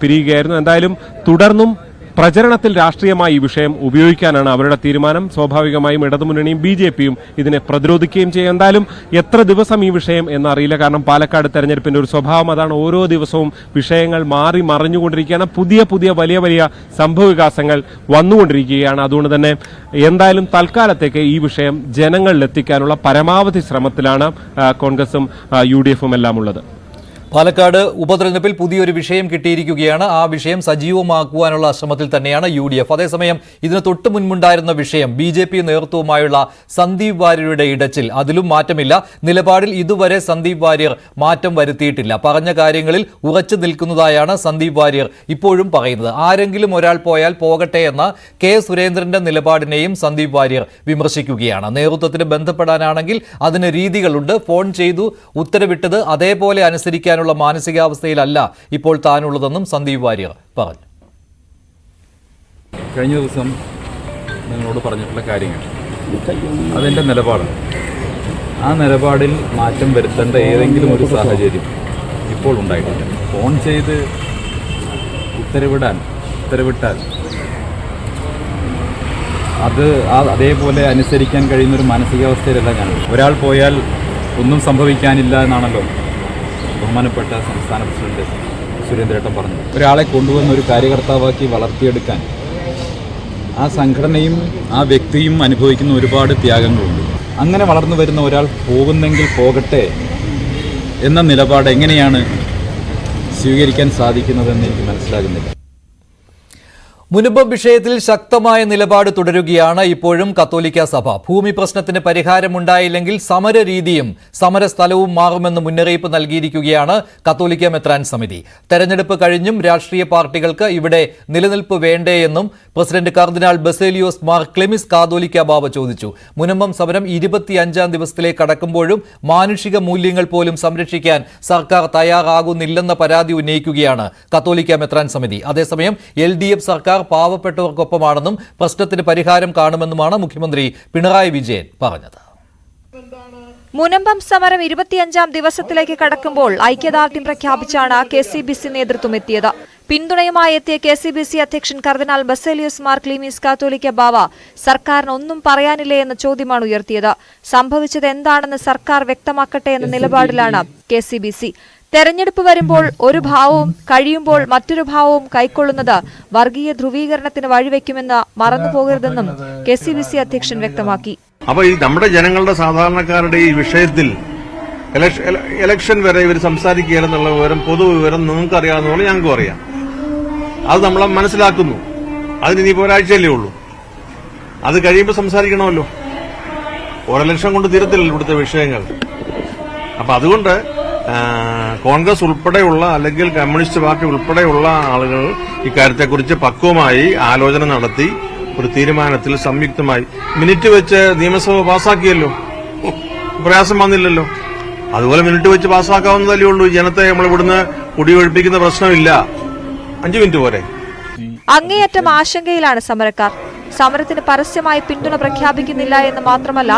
പിരിയുകയായിരുന്നു. എന്തായാലും തുടർന്നും പ്രചരണത്തിൽ രാഷ്ട്രീയമായി ഈ വിഷയം ഉപയോഗിക്കാനാണ് അവരുടെ തീരുമാനം. സ്വാഭാവികമായും ഇടതുമുന്നണിയും BJP-യും ഇതിനെ പ്രതിരോധിക്കുകയും ചെയ്യും. എന്തായാലും എത്ര ദിവസം ഈ വിഷയം എന്നറിയില്ല. കാരണം പാലക്കാട് തെരഞ്ഞെടുപ്പിന്റെ ഒരു സ്വഭാവം അതാണ്. ഓരോ ദിവസവും വിഷയങ്ങൾ മാറി മറിഞ്ഞുകൊണ്ടിരിക്കുകയാണ്. പുതിയ പുതിയ വലിയ വലിയ സംഭവവികാസങ്ങൾ വന്നുകൊണ്ടിരിക്കുകയാണ്. അതുകൊണ്ട് തന്നെ എന്തായാലും തൽക്കാലത്തേക്ക് ഈ വിഷയം ജനങ്ങളിലെത്തിക്കാനുള്ള പരമാവധി ശ്രമത്തിലാണ് കോൺഗ്രസും UDF-ഉം എല്ലാം ഉള്ളത്. പാലക്കാട് ഉപതെരഞ്ഞെടുപ്പിൽ പുതിയൊരു വിഷയം കിട്ടിയിരിക്കുകയാണ്. ആ വിഷയം സജീവമാക്കുവാനുള്ള ശ്രമത്തിൽ തന്നെയാണ് UDF. അതേസമയം ഇതിന് തൊട്ടു മുൻപുണ്ടായിരുന്ന വിഷയം BJP നേതൃത്വവുമായുള്ള സന്ദീപ് വാര്യരുടെ ഇടച്ചിൽ, അതിലും മാറ്റമില്ല. നിലപാടിൽ ഇതുവരെ സന്ദീപ് വാര്യർ മാറ്റം വരുത്തിയിട്ടില്ല. പറഞ്ഞ കാര്യങ്ങളിൽ ഉറച്ചു നിൽക്കുന്നതായാണ് സന്ദീപ് വാര്യർ ഇപ്പോഴും പറയുന്നത്. ആരെങ്കിലും ഒരാൾ പോയാൽ പോകട്ടെ എന്ന K. സുരേന്ദ്രന്റെ നിലപാടിനെയും സന്ദീപ് വാര്യർ വിമർശിക്കുകയാണ്. നേതൃത്വത്തിന് ബന്ധപ്പെടാനാണെങ്കിൽ അതിന് രീതികളുണ്ട്. ഫോൺ ചെയ്തു ഉത്തരവിട്ടത് അതേപോലെ അനുസരിക്കാൻ മാനസികാവസ്ഥയിലല്ല ഇപ്പോൾ താനുള്ളതെന്നും സന്ദീപ് വാര്യർ പറഞ്ഞു. കഴിഞ്ഞ ദിവസം നിങ്ങളോട് പറഞ്ഞിട്ടുള്ള കാര്യങ്ങൾ അതെൻ്റെ നിലപാടാണ്. ആ നിലപാടിൽ മാറ്റം വരുത്തേണ്ട ഏതെങ്കിലും ഒരു സാഹചര്യം ഇപ്പോൾ ഉണ്ടായിട്ടില്ല. ഫോൺ ചെയ്ത് ഉത്തരവിട്ടാൽ അത് അതേപോലെ അനുസരിക്കാൻ കഴിയുന്നൊരു മാനസികാവസ്ഥയിലല്ല ഞാൻ. ഒരാൾ പോയാൽ ഒന്നും സംഭവിക്കാനില്ല എന്നാണല്ലോ ബഹുമാനപ്പെട്ട സംസ്ഥാന പ്രസിഡന്റ് സുരേന്ദ്രേട്ടൻ പറഞ്ഞു. ഒരാളെ കൊണ്ടുവന്ന് ഒരു കാര്യകർത്താവാക്കി വളർത്തിയെടുക്കാൻ ആ സംഘടനയും ആ വ്യക്തിയും അനുഭവിക്കുന്ന ഒരുപാട് ത്യാഗങ്ങളുണ്ട്. അങ്ങനെ വളർന്നു വരുന്ന ഒരാൾ പോകുന്നെങ്കിൽ പോകട്ടെ എന്ന നിലപാട് എങ്ങനെയാണ് സ്വീകരിക്കാൻ സാധിക്കുന്നതെന്ന് എനിക്ക് മനസ്സിലാകുന്നില്ല. മുനമ്പം വിഷയത്തിൽ ശക്തമായ നിലപാട് തുടരുകയാണ് ഇപ്പോഴും കത്തോലിക്ക സഭ. ഭൂമി പ്രശ്നത്തിന് പരിഹാരമുണ്ടായില്ലെങ്കിൽ സമരരീതിയും സമരസ്ഥലവും മാറുമെന്ന് മുന്നറിയിപ്പ് നൽകിയിരിക്കുകയാണ് കത്തോലിക്ക മെത്രാൻ സമിതി. തെരഞ്ഞെടുപ്പ് കഴിഞ്ഞും രാഷ്ട്രീയ പാർട്ടികൾക്ക് ഇവിടെ നിലനിൽപ്പ് വേണ്ടേയെന്നും പ്രസിഡന്റ് കർദിനാൾ ബസേലിയോസ് മാർ ക്ലെമിസ് കാതോലിക്ക ബാബ ചോദിച്ചു. മുനമ്പം സമരം 25-ാം ദിവസത്തിലേക്ക് കടക്കുമ്പോഴും മാനുഷിക മൂല്യങ്ങൾ പോലും സംരക്ഷിക്കാൻ സർക്കാർ തയ്യാറാകുന്നില്ലെന്ന പരാതി ഉന്നയിക്കുകയാണ് കത്തോലിക്ക മെത്രാൻ സമിതി. അതേസമയം LDF സർക്കാർ പാവപ്പെട്ടവർക്കൊപ്പമാണെന്നും പ്രശ്നത്തിന് പരിഹാരം കാണുമെന്നുമാണ് മുഖ്യമന്ത്രി പിണറായി വിജയൻ പറഞ്ഞത്. മുനമ്പം സമരം 25ാം ദിവസത്തിലേക്ക് കടക്കുമ്പോൾ ഐക്യദാർഢ്യം പ്രഖ്യാപിച്ചാണ് KCBC നേതൃത്വം എത്തിയത്. പിന്തുണയുമായി എത്തിയ KCBC അധ്യക്ഷൻ കർദിനാൾ ബസേലിയോസ് മാർ ക്ലീമീസ് കാത്തോലിക്ക ബാവ സർക്കാരിന് ഒന്നും പറയാനില്ലേ എന്ന ചോദ്യമാണ് ഉയർത്തിയത്. സംഭവിച്ചത് എന്താണെന്ന് സർക്കാർ വ്യക്തമാക്കട്ടെ എന്ന നിലപാടിലാണ് KCBC. തെരഞ്ഞെടുപ്പ് വരുമ്പോൾ ഒരു ഭാവവും കഴിയുമ്പോൾ മറ്റൊരു ഭാവവും കൈക്കൊള്ളുന്നത് വർഗീയ ധ്രുവീകരണത്തിന് വഴിവെക്കുമെന്ന് മറന്നുപോകരുതെന്നും KCBC അധ്യക്ഷൻ വ്യക്തമാക്കി. അപ്പോൾ ഈ നമ്മുടെ ജനങ്ങളുടെ സാധാരണക്കാരുടെ ഈ വിഷയത്തിൽ ഇലക്ഷൻ വരെ ഇവർ സംസാരിക്കുകയെന്നുള്ള വിവരം പൊതുവിവരം നിങ്ങൾക്ക് അറിയാവുന്ന പോലെ ഞങ്ങൾക്കും അറിയാം. അത് നമ്മൾ മനസ്സിലാക്കുന്നു. അതിന് ഇനിയിപ്പോൾ ഒരാഴ്ചയല്ലേ ഉള്ളൂ. അത് കഴിയുമ്പോൾ സംസാരിക്കണമല്ലോ. ഒരെലക്ഷൻ കൊണ്ട് തീരത്തില്ല ഇവിടുത്തെ വിഷയങ്ങൾ. അപ്പൊ അതുകൊണ്ട് കോൺഗ്രസ് ഉൾപ്പെടെയുള്ള അല്ലെങ്കിൽ കമ്മ്യൂണിസ്റ്റ് പാർട്ടി ഉൾപ്പെടെയുള്ള ആളുകൾ ഇക്കാര്യത്തെക്കുറിച്ച് പക്വമായി ആലോചന നടത്തി ഒരു തീരുമാനത്തിൽ സംയുക്തമായി മിനിറ്റ് വെച്ച് നിയമസഭ പാസാക്കിയല്ലോ. പ്രയാസം വന്നില്ലല്ലോ. അതുപോലെ മിനിറ്റ് വെച്ച് പാസ്സാക്കാവുന്നതല്ലേ ഉള്ളൂ. ജനത്തെ നമ്മൾ ഇവിടുന്ന് കുടിയൊഴിപ്പിക്കുന്ന പ്രശ്നമില്ല. 5 മിനിറ്റ് പോരെ. അങ്ങേയറ്റം ആശങ്കയിലാണ് സമരക്കാർ. സമരത്തിന് പരസ്യമായി പിന്തുണ പ്രഖ്യാപിക്കുന്നില്ല എന്ന് മാത്രമല്ല,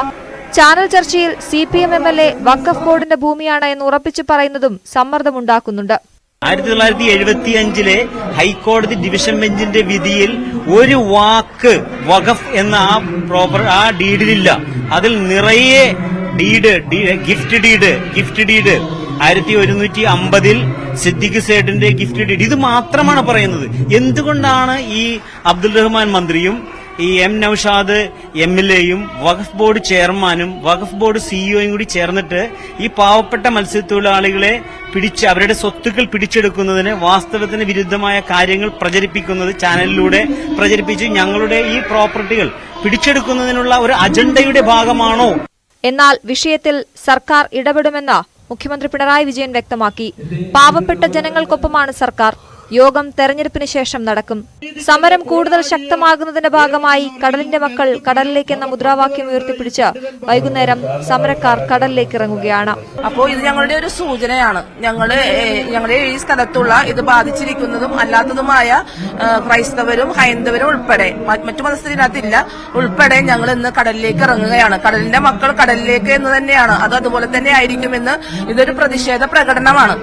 ചാനൽ ചർച്ചയിൽ CPM MLA വഖഫ് ബോർഡിന്റെ ഭൂമിയാണ് എന്ന് ഉറപ്പിച്ചു പറയുന്നതും സമ്മർദ്ദമുണ്ടാക്കുന്നുണ്ട്. 1975 ഹൈക്കോടതി ഡിവിഷൻ ബെഞ്ചിന്റെ വിധിയിൽ ഒരു വാക്ക് വഖഫ് എന്ന ആ ഡീഡിലില്ല. അതിൽ നിറയെ ഗിഫ്റ്റ് ഡീഡ് 1150 സിദ്ദിഖ് സേഠിന്റെ ഗിഫ്റ്റ് ഡീഡ് ഇത് മാത്രമാണ് പറയുന്നത്. എന്തുകൊണ്ടാണ് ഈ അബ്ദുൽ റഹ്മാൻ മന്ത്രിയും ഈ M നൌഷാദ് MLAയും വഖഫ് ബോർഡ് ചെയർമാനും വഖഫ് ബോർഡ് CEOയും കൂടി ചേർന്നിട്ട് ഈ പാവപ്പെട്ട മത്സ്യത്തൊഴിലാളികളെ അവരുടെ സ്വത്തുക്കൾ പിടിച്ചെടുക്കുന്നതിന് വാസ്തവത്തിന് വിരുദ്ധമായ കാര്യങ്ങൾ പ്രചരിപ്പിക്കുന്നത് ചാനലിലൂടെ പ്രചരിപ്പിച്ച് ഞങ്ങളുടെ ഈ പ്രോപ്പർട്ടികൾ പിടിച്ചെടുക്കുന്നതിനുള്ള ഒരു അജണ്ടയുടെ ഭാഗമാണോ? എന്നാൽ വിഷയത്തിൽ സർക്കാർ ഇടപെടുമെന്ന് മുഖ്യമന്ത്രി പിണറായി വിജയൻ വ്യക്തമാക്കി. പാവപ്പെട്ട ജനങ്ങൾക്കൊപ്പമാണ് സർക്കാർ. യോഗം തെരഞ്ഞെടുപ്പിന് ശേഷം നടക്കും. സമരം കൂടുതൽ ശക്തമാകുന്നതിന്റെ ഭാഗമായി കടലിന്റെ മക്കൾ കടലിലേക്ക് എന്ന മുദ്രാവാക്യം ഉയർത്തിപ്പിടിച്ച് വൈകുന്നേരം സമരക്കാർ കടലിലേക്ക് ഇറങ്ങുകയാണ്. അപ്പോൾ ഇത് ഞങ്ങളുടെ ഒരു സൂചനയാണ്. ഞങ്ങളുടെ ഈ സ്ഥലത്തുള്ള ഇത് ബാധിച്ചിരിക്കുന്നതും അല്ലാത്തതുമായ ക്രൈസ്തവരും ഹൈന്ദവരും ഉൾപ്പെടെ മറ്റു മതസ്ഥരിനകത്തില്ല ഉൾപ്പെടെ ഞങ്ങൾ ഇന്ന് കടലിലേക്ക് ഇറങ്ങുകയാണ്. കടലിന്റെ മക്കൾ കടലിലേക്ക് എന്ന് തന്നെയാണ്. അത് അതുപോലെ തന്നെ ആയിരിക്കുമെന്ന് ഇതൊരു പ്രതിഷേധ പ്രകടനമാണ്.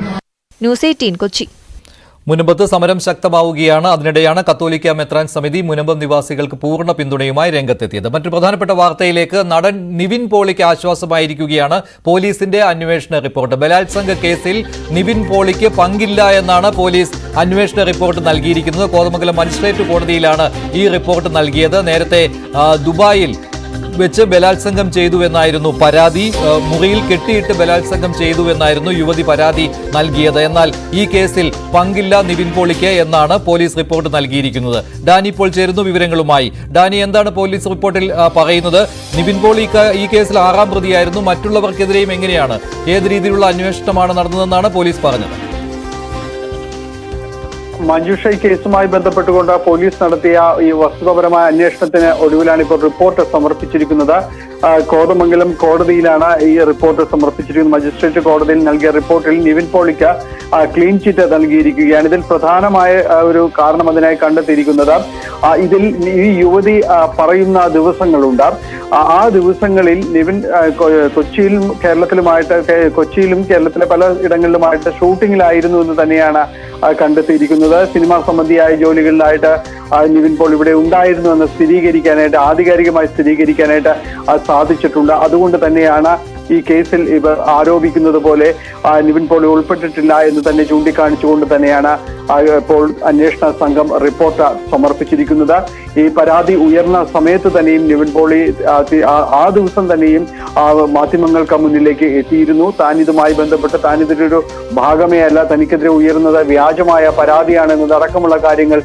ന്യൂസ് 18 കൊച്ചി. മുനമ്പത്ത് സമരം ശക്തമാവുകയാണ്. അതിനിടെയാണ് കത്തോലിക്ക മെത്രാൻ സമിതി മുനമ്പം നിവാസികൾക്ക് പൂർണ്ണ പിന്തുണയുമായി രംഗത്തെത്തിയത്. മറ്റു പ്രധാനപ്പെട്ട വാർത്തയിലേക്ക് നടൻ നിവിൻ പോളിക്ക് ആശ്വാസമായിരിക്കുകയാണ് പോലീസിന്റെ അന്വേഷണ റിപ്പോർട്ട്. ബലാത്സംഗ കേസിൽ നിവിൻ പോളിക്ക് പങ്കില്ല എന്നാണ് പോലീസ് അന്വേഷണ റിപ്പോർട്ട് നൽകിയിരിക്കുന്നത്. കോതമംഗലം മജിസ്ട്രേറ്റ് കോടതിയിലാണ് ഈ റിപ്പോർട്ട് നൽകിയത്. നേരത്തെ ദുബായിൽ വെച്ച് ബലാത്സംഗം ചെയ്തു എന്നായിരുന്നു പരാതി. മുറിയിൽ കെട്ടിയിട്ട് ബലാത്സംഗം ചെയ്തു എന്നായിരുന്നു യുവതി പരാതി നൽകിയത്. എന്നാൽ ഈ കേസിൽ പങ്കില്ല നിവിൻ പോളിക്ക് എന്നാണ് പോലീസ് റിപ്പോർട്ട് നൽകിയിരിക്കുന്നത്. ഡാനി ഇപ്പോൾ ചേരുന്നു വിവരങ്ങളുമായി. ഡാനി, എന്താണ് പോലീസ് റിപ്പോർട്ടിൽ പറയുന്നത്? നിവിൻ പോളി ഈ കേസിൽ 6ാം പ്രതിയായിരുന്നു. മറ്റുള്ളവർക്കെതിരെയും എങ്ങനെയാണ്, ഏത് രീതിയിലുള്ള അന്വേഷണമാണ് നടന്നതെന്നാണ് പോലീസ് പറഞ്ഞത്? മഞ്ജുഷ, ഈ കേസുമായി ബന്ധപ്പെട്ടുകൊണ്ട് പോലീസ് നടത്തിയ ഈ വസ്തുതാപരമായ അന്വേഷണത്തിന് ഒടുവിലാണ് ഇപ്പോൾ റിപ്പോർട്ട് സമർപ്പിച്ചിരിക്കുന്നത്. കോതമംഗലം കോടതിയിലാണ് ഈ റിപ്പോർട്ട് സമർപ്പിച്ചിരിക്കുന്നത്. മജിസ്ട്രേറ്റ് കോടതിയിൽ നൽകിയ റിപ്പോർട്ടിൽ നിവിൻ പോളിക്ക് ക്ലീൻ ചിറ്റ് നൽകിയിരിക്കുകയാണ്. ഇതിൽ പ്രധാനമായ ഒരു കാരണം അതിനായി കണ്ടെത്തിയിരിക്കുന്നത്, ഇതിൽ ഈ യുവതി പറയുന്ന ദിവസങ്ങളുണ്ട്. ആ ദിവസങ്ങളിൽ നിവിൻ കൊച്ചിയിലും കേരളത്തിലെ പല ഇടങ്ങളിലുമായിട്ട് ഷൂട്ടിങ്ങിലായിരുന്നു എന്ന് തന്നെയാണ് കണ്ടെത്തിയിരിക്കുന്നത്. സിനിമാ സംബന്ധിയായ ജോലികളിലായിട്ട് നിവിൻ പോൾ ഇവിടെ ഉണ്ടായിരുന്നു എന്ന് ആധികാരികമായി സ്ഥിരീകരിക്കാനായിട്ട് സാധിച്ചിട്ടുണ്ട്. അതുകൊണ്ട് തന്നെയാണ് ഈ കേസിൽ ഇവർ ആരോപിക്കുന്നത് പോലെ നിവിൻ പോളി ഉൾപ്പെട്ടിട്ടില്ല എന്ന് തന്നെ ചൂണ്ടിക്കാണിച്ചുകൊണ്ട് തന്നെയാണ് ഇപ്പോൾ അന്വേഷണ സംഘം റിപ്പോർട്ട് സമർപ്പിച്ചിരിക്കുന്നത്. ഈ പരാതി ഉയർന്ന സമയത്ത് തന്നെയും നിവിൻ പോളി ആ ദിവസം തന്നെയും മാധ്യമങ്ങൾക്ക് മുന്നിലേക്ക് എത്തിയിരുന്നു. താൻ ഇതുമായി ബന്ധപ്പെട്ട് താൻ ഇതിലൊരു ഭാഗമേ അല്ല, തനിക്കെതിരെ ഉയർന്നത് വ്യാജമായ പരാതിയാണ് എന്നതടക്കമുള്ള കാര്യങ്ങൾ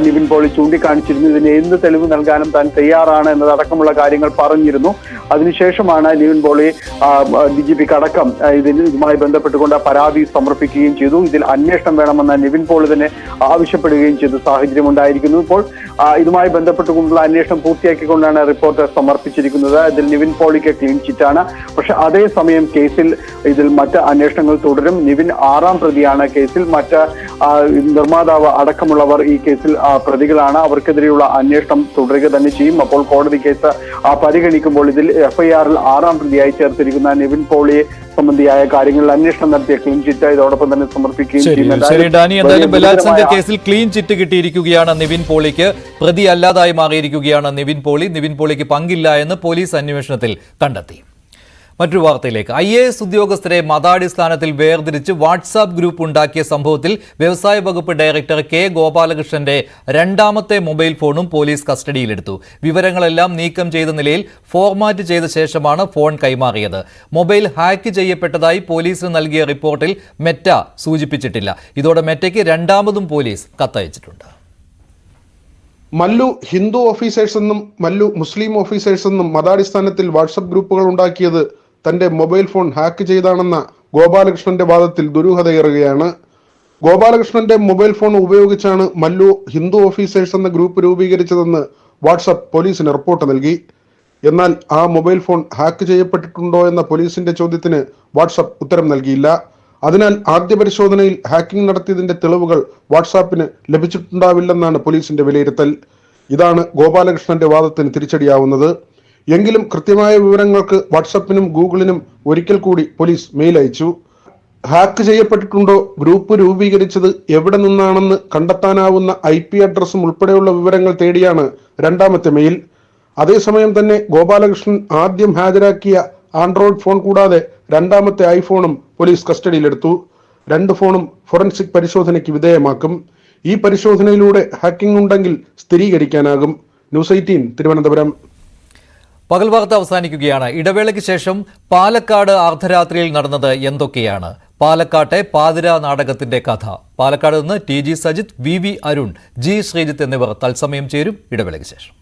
നിവിൻ പോളി ചൂണ്ടിക്കാണിച്ചിരുന്നു. ഇതിന് എന്ത് തെളിവ് നൽകാനും താൻ തയ്യാറാണ് എന്നതടക്കമുള്ള കാര്യങ്ങൾ പറഞ്ഞിരുന്നു. അതിനുശേഷമാണ് നിവിൻ പോളി DGPക്ക് അടക്കം ഇതുമായി ബന്ധപ്പെട്ടുകൊണ്ട് പരാതി സമർപ്പിക്കുകയും ചെയ്തു. ഇതിൽ അന്വേഷണം വേണമെന്ന് നിവിൻ പോളി തന്നെ ആവശ്യപ്പെടുകയും ചെയ്ത സാഹചര്യം ഉണ്ടായിരിക്കുന്നു. ഇപ്പോൾ ഇതുമായി ബന്ധപ്പെട്ടുകൊണ്ടുള്ള അന്വേഷണം പൂർത്തിയാക്കിക്കൊണ്ടാണ് റിപ്പോർട്ട് സമർപ്പിച്ചിരിക്കുന്നത്. ഇതിൽ നിവിൻ പോളിക്ക് ക്ലീൻ ചിറ്റാണ്. പക്ഷെ അതേസമയം കേസിൽ ഇതിൽ മറ്റ് അന്വേഷണങ്ങൾ തുടരും. നിവിൻ 6ാം പ്രതിയാണ് കേസിൽ. മറ്റ് നിർമ്മാതാവ് അടക്കമുള്ളവർ ഈ കേസിൽ പ്രതികളാണ്. അവർക്കെതിരെയുള്ള അന്വേഷണം തുടരുക തന്നെ ചെയ്യും. അപ്പോൾ കോടതി കേസ് പരിഗണിക്കുമ്പോൾ ഇതിൽ എഫ്ഐആറിൽ 6ാം പ്രതിയായി ചേർത്തിരിക്കുന്ന നിവിൻ പോളിയെ സംബന്ധിയായ കാര്യങ്ങളിൽ അന്വേഷണം നടത്തിയ ക്ലീൻ ചിറ്റ് ഇതോടൊപ്പം തന്നെ സമർപ്പിക്കുകയും ചെയ്യും. ശരി ഡാനി, എന്തായാലും ബലാത്സംഗ കേസിൽ ക്ലീൻ ചിറ്റ് കിട്ടിയിരിക്കുകയാണ് നിവിൻ പോളിക്ക്. പ്രതി അല്ലാതായി മാറിയിരിക്കുകയാണ് നിവിൻ പോളി. നിവിൻ പോളിക്ക് പങ്കില്ല എന്ന് പോലീസ് അന്വേഷണത്തിൽ കണ്ടെത്തി. മറ്റൊരു വാർത്തയിലേക്ക്. IAS ഉദ്യോഗസ്ഥരെ മതാടിസ്ഥാനത്തിൽ വേർതിരിച്ച് വാട്സാപ്പ് ഗ്രൂപ്പ് ഉണ്ടാക്കിയ സംഭവത്തിൽ വ്യവസായ വകുപ്പ് ഡയറക്ടർ കെ ഗോപാലകൃഷ്ണന്റെ 2ാമത്തെ മൊബൈൽ ഫോണും പോലീസ് കസ്റ്റഡിയിലെടുത്തു. വിവരങ്ങളെല്ലാം നീക്കം ചെയ്ത നിലയിൽ ഫോർമാറ്റ് ചെയ്ത ശേഷമാണ് ഫോൺ കൈമാറിയത്. മൊബൈൽ ഹാക്ക് ചെയ്യപ്പെട്ടതായി പോലീസിന് നൽകിയ റിപ്പോർട്ടിൽ മെറ്റ സൂചിപ്പിച്ചിട്ടില്ല. ഇതോടെ മെറ്റയ്ക്ക് 2ാമതും പോലീസ് കത്തയച്ചിട്ടുണ്ട്. മല്ലു ഹിന്ദു ഓഫീസേഴ്സ് എന്നും മല്ലു മുസ്ലിം ഓഫീസേഴ്സ് എന്നും മതാടിസ്ഥാനത്തിൽ വാട്സപ്പ് ഗ്രൂപ്പുകൾ ഉണ്ടാക്കിയത് തന്റെ മൊബൈൽ ഫോൺ ഹാക്ക് ചെയ്താണെന്ന ഗോപാലകൃഷ്ണന്റെ വാദത്തിൽ ദുരൂഹതയേറുകയാണ്. ഗോപാലകൃഷ്ണന്റെ മൊബൈൽ ഫോൺ ഉപയോഗിച്ചാണ് മല്ലു ഹിന്ദു ഓഫീസേഴ്സ് എന്ന ഗ്രൂപ്പ് രൂപീകരിച്ചതെന്ന് വാട്സപ്പ് പോലീസിന് റിപ്പോർട്ട് നൽകി. എന്നാൽ ആ മൊബൈൽ ഫോൺ ഹാക്ക് ചെയ്യപ്പെട്ടിട്ടുണ്ടോ എന്ന പോലീസിന്റെ ചോദ്യത്തിന് വാട്സപ്പ് ഉത്തരം നൽകിയില്ല. അതിനാൽ ആദ്യ പരിശോധനയിൽ ഹാക്കിംഗ് നടത്തിയതിന്റെ തെളിവുകൾ വാട്സാപ്പിന് ലഭിച്ചിട്ടുണ്ടാവില്ലെന്നാണ് പോലീസിന്റെ വിലയിരുത്തൽ. ഇതാണ് ഗോപാലകൃഷ്ണന്റെ വാദത്തിന് തിരിച്ചടിയാവുന്നത്. എങ്കിലും കൃത്യമായ വിവരങ്ങൾക്ക് വാട്സാപ്പിനും ഗൂഗിളിനും ഒരിക്കൽ കൂടി പോലീസ് മെയിൽ അയച്ചു. ഹാക്ക് ചെയ്യപ്പെട്ടിട്ടുണ്ടോ, ഗ്രൂപ്പ് രൂപീകരിച്ചത് എവിടെ നിന്നാണെന്ന് കണ്ടെത്താനാവുന്ന IP അഡ്രസ്സും ഉൾപ്പെടെയുള്ള വിവരങ്ങൾ തേടിയാണ് 2ാമത്തെ മെയിൽ. അതേസമയം തന്നെ ഗോപാലകൃഷ്ണൻ ആദ്യം ഹാജരാക്കിയ ആൻഡ്രോയിഡ് ഫോൺ കൂടാതെ 2ാമത്തെ ഐഫോണും പോലീസ് കസ്റ്റഡിയിലെടുത്തു. 2 ഫോണും ഫോറൻസിക് പരിശോധനയ്ക്ക് വിധേയമാക്കും. ഈ പരിശോധനയിലൂടെ ഹാക്കിംഗ് ഉണ്ടെങ്കിൽ സ്ഥിരീകരിക്കാനാകും. ന്യൂസ് 18 തിരുവനന്തപുരം. പകൽ വാർത്ത അവസാനിക്കുകയാണ്. ഇടവേളയ്ക്ക് ശേഷം പാലക്കാട് അർദ്ധരാത്രിയിൽ നടന്നത് എന്തൊക്കെയാണ്? പാലക്കാട്ടെ പാതിര നാടകത്തിന്റെ കഥ. പാലക്കാട് നിന്ന് TG Sajith, VV Arun, G Sreejith എന്നിവർ തത്സമയം ചേരും. ഇടവേളയ്ക്ക് ശേഷം.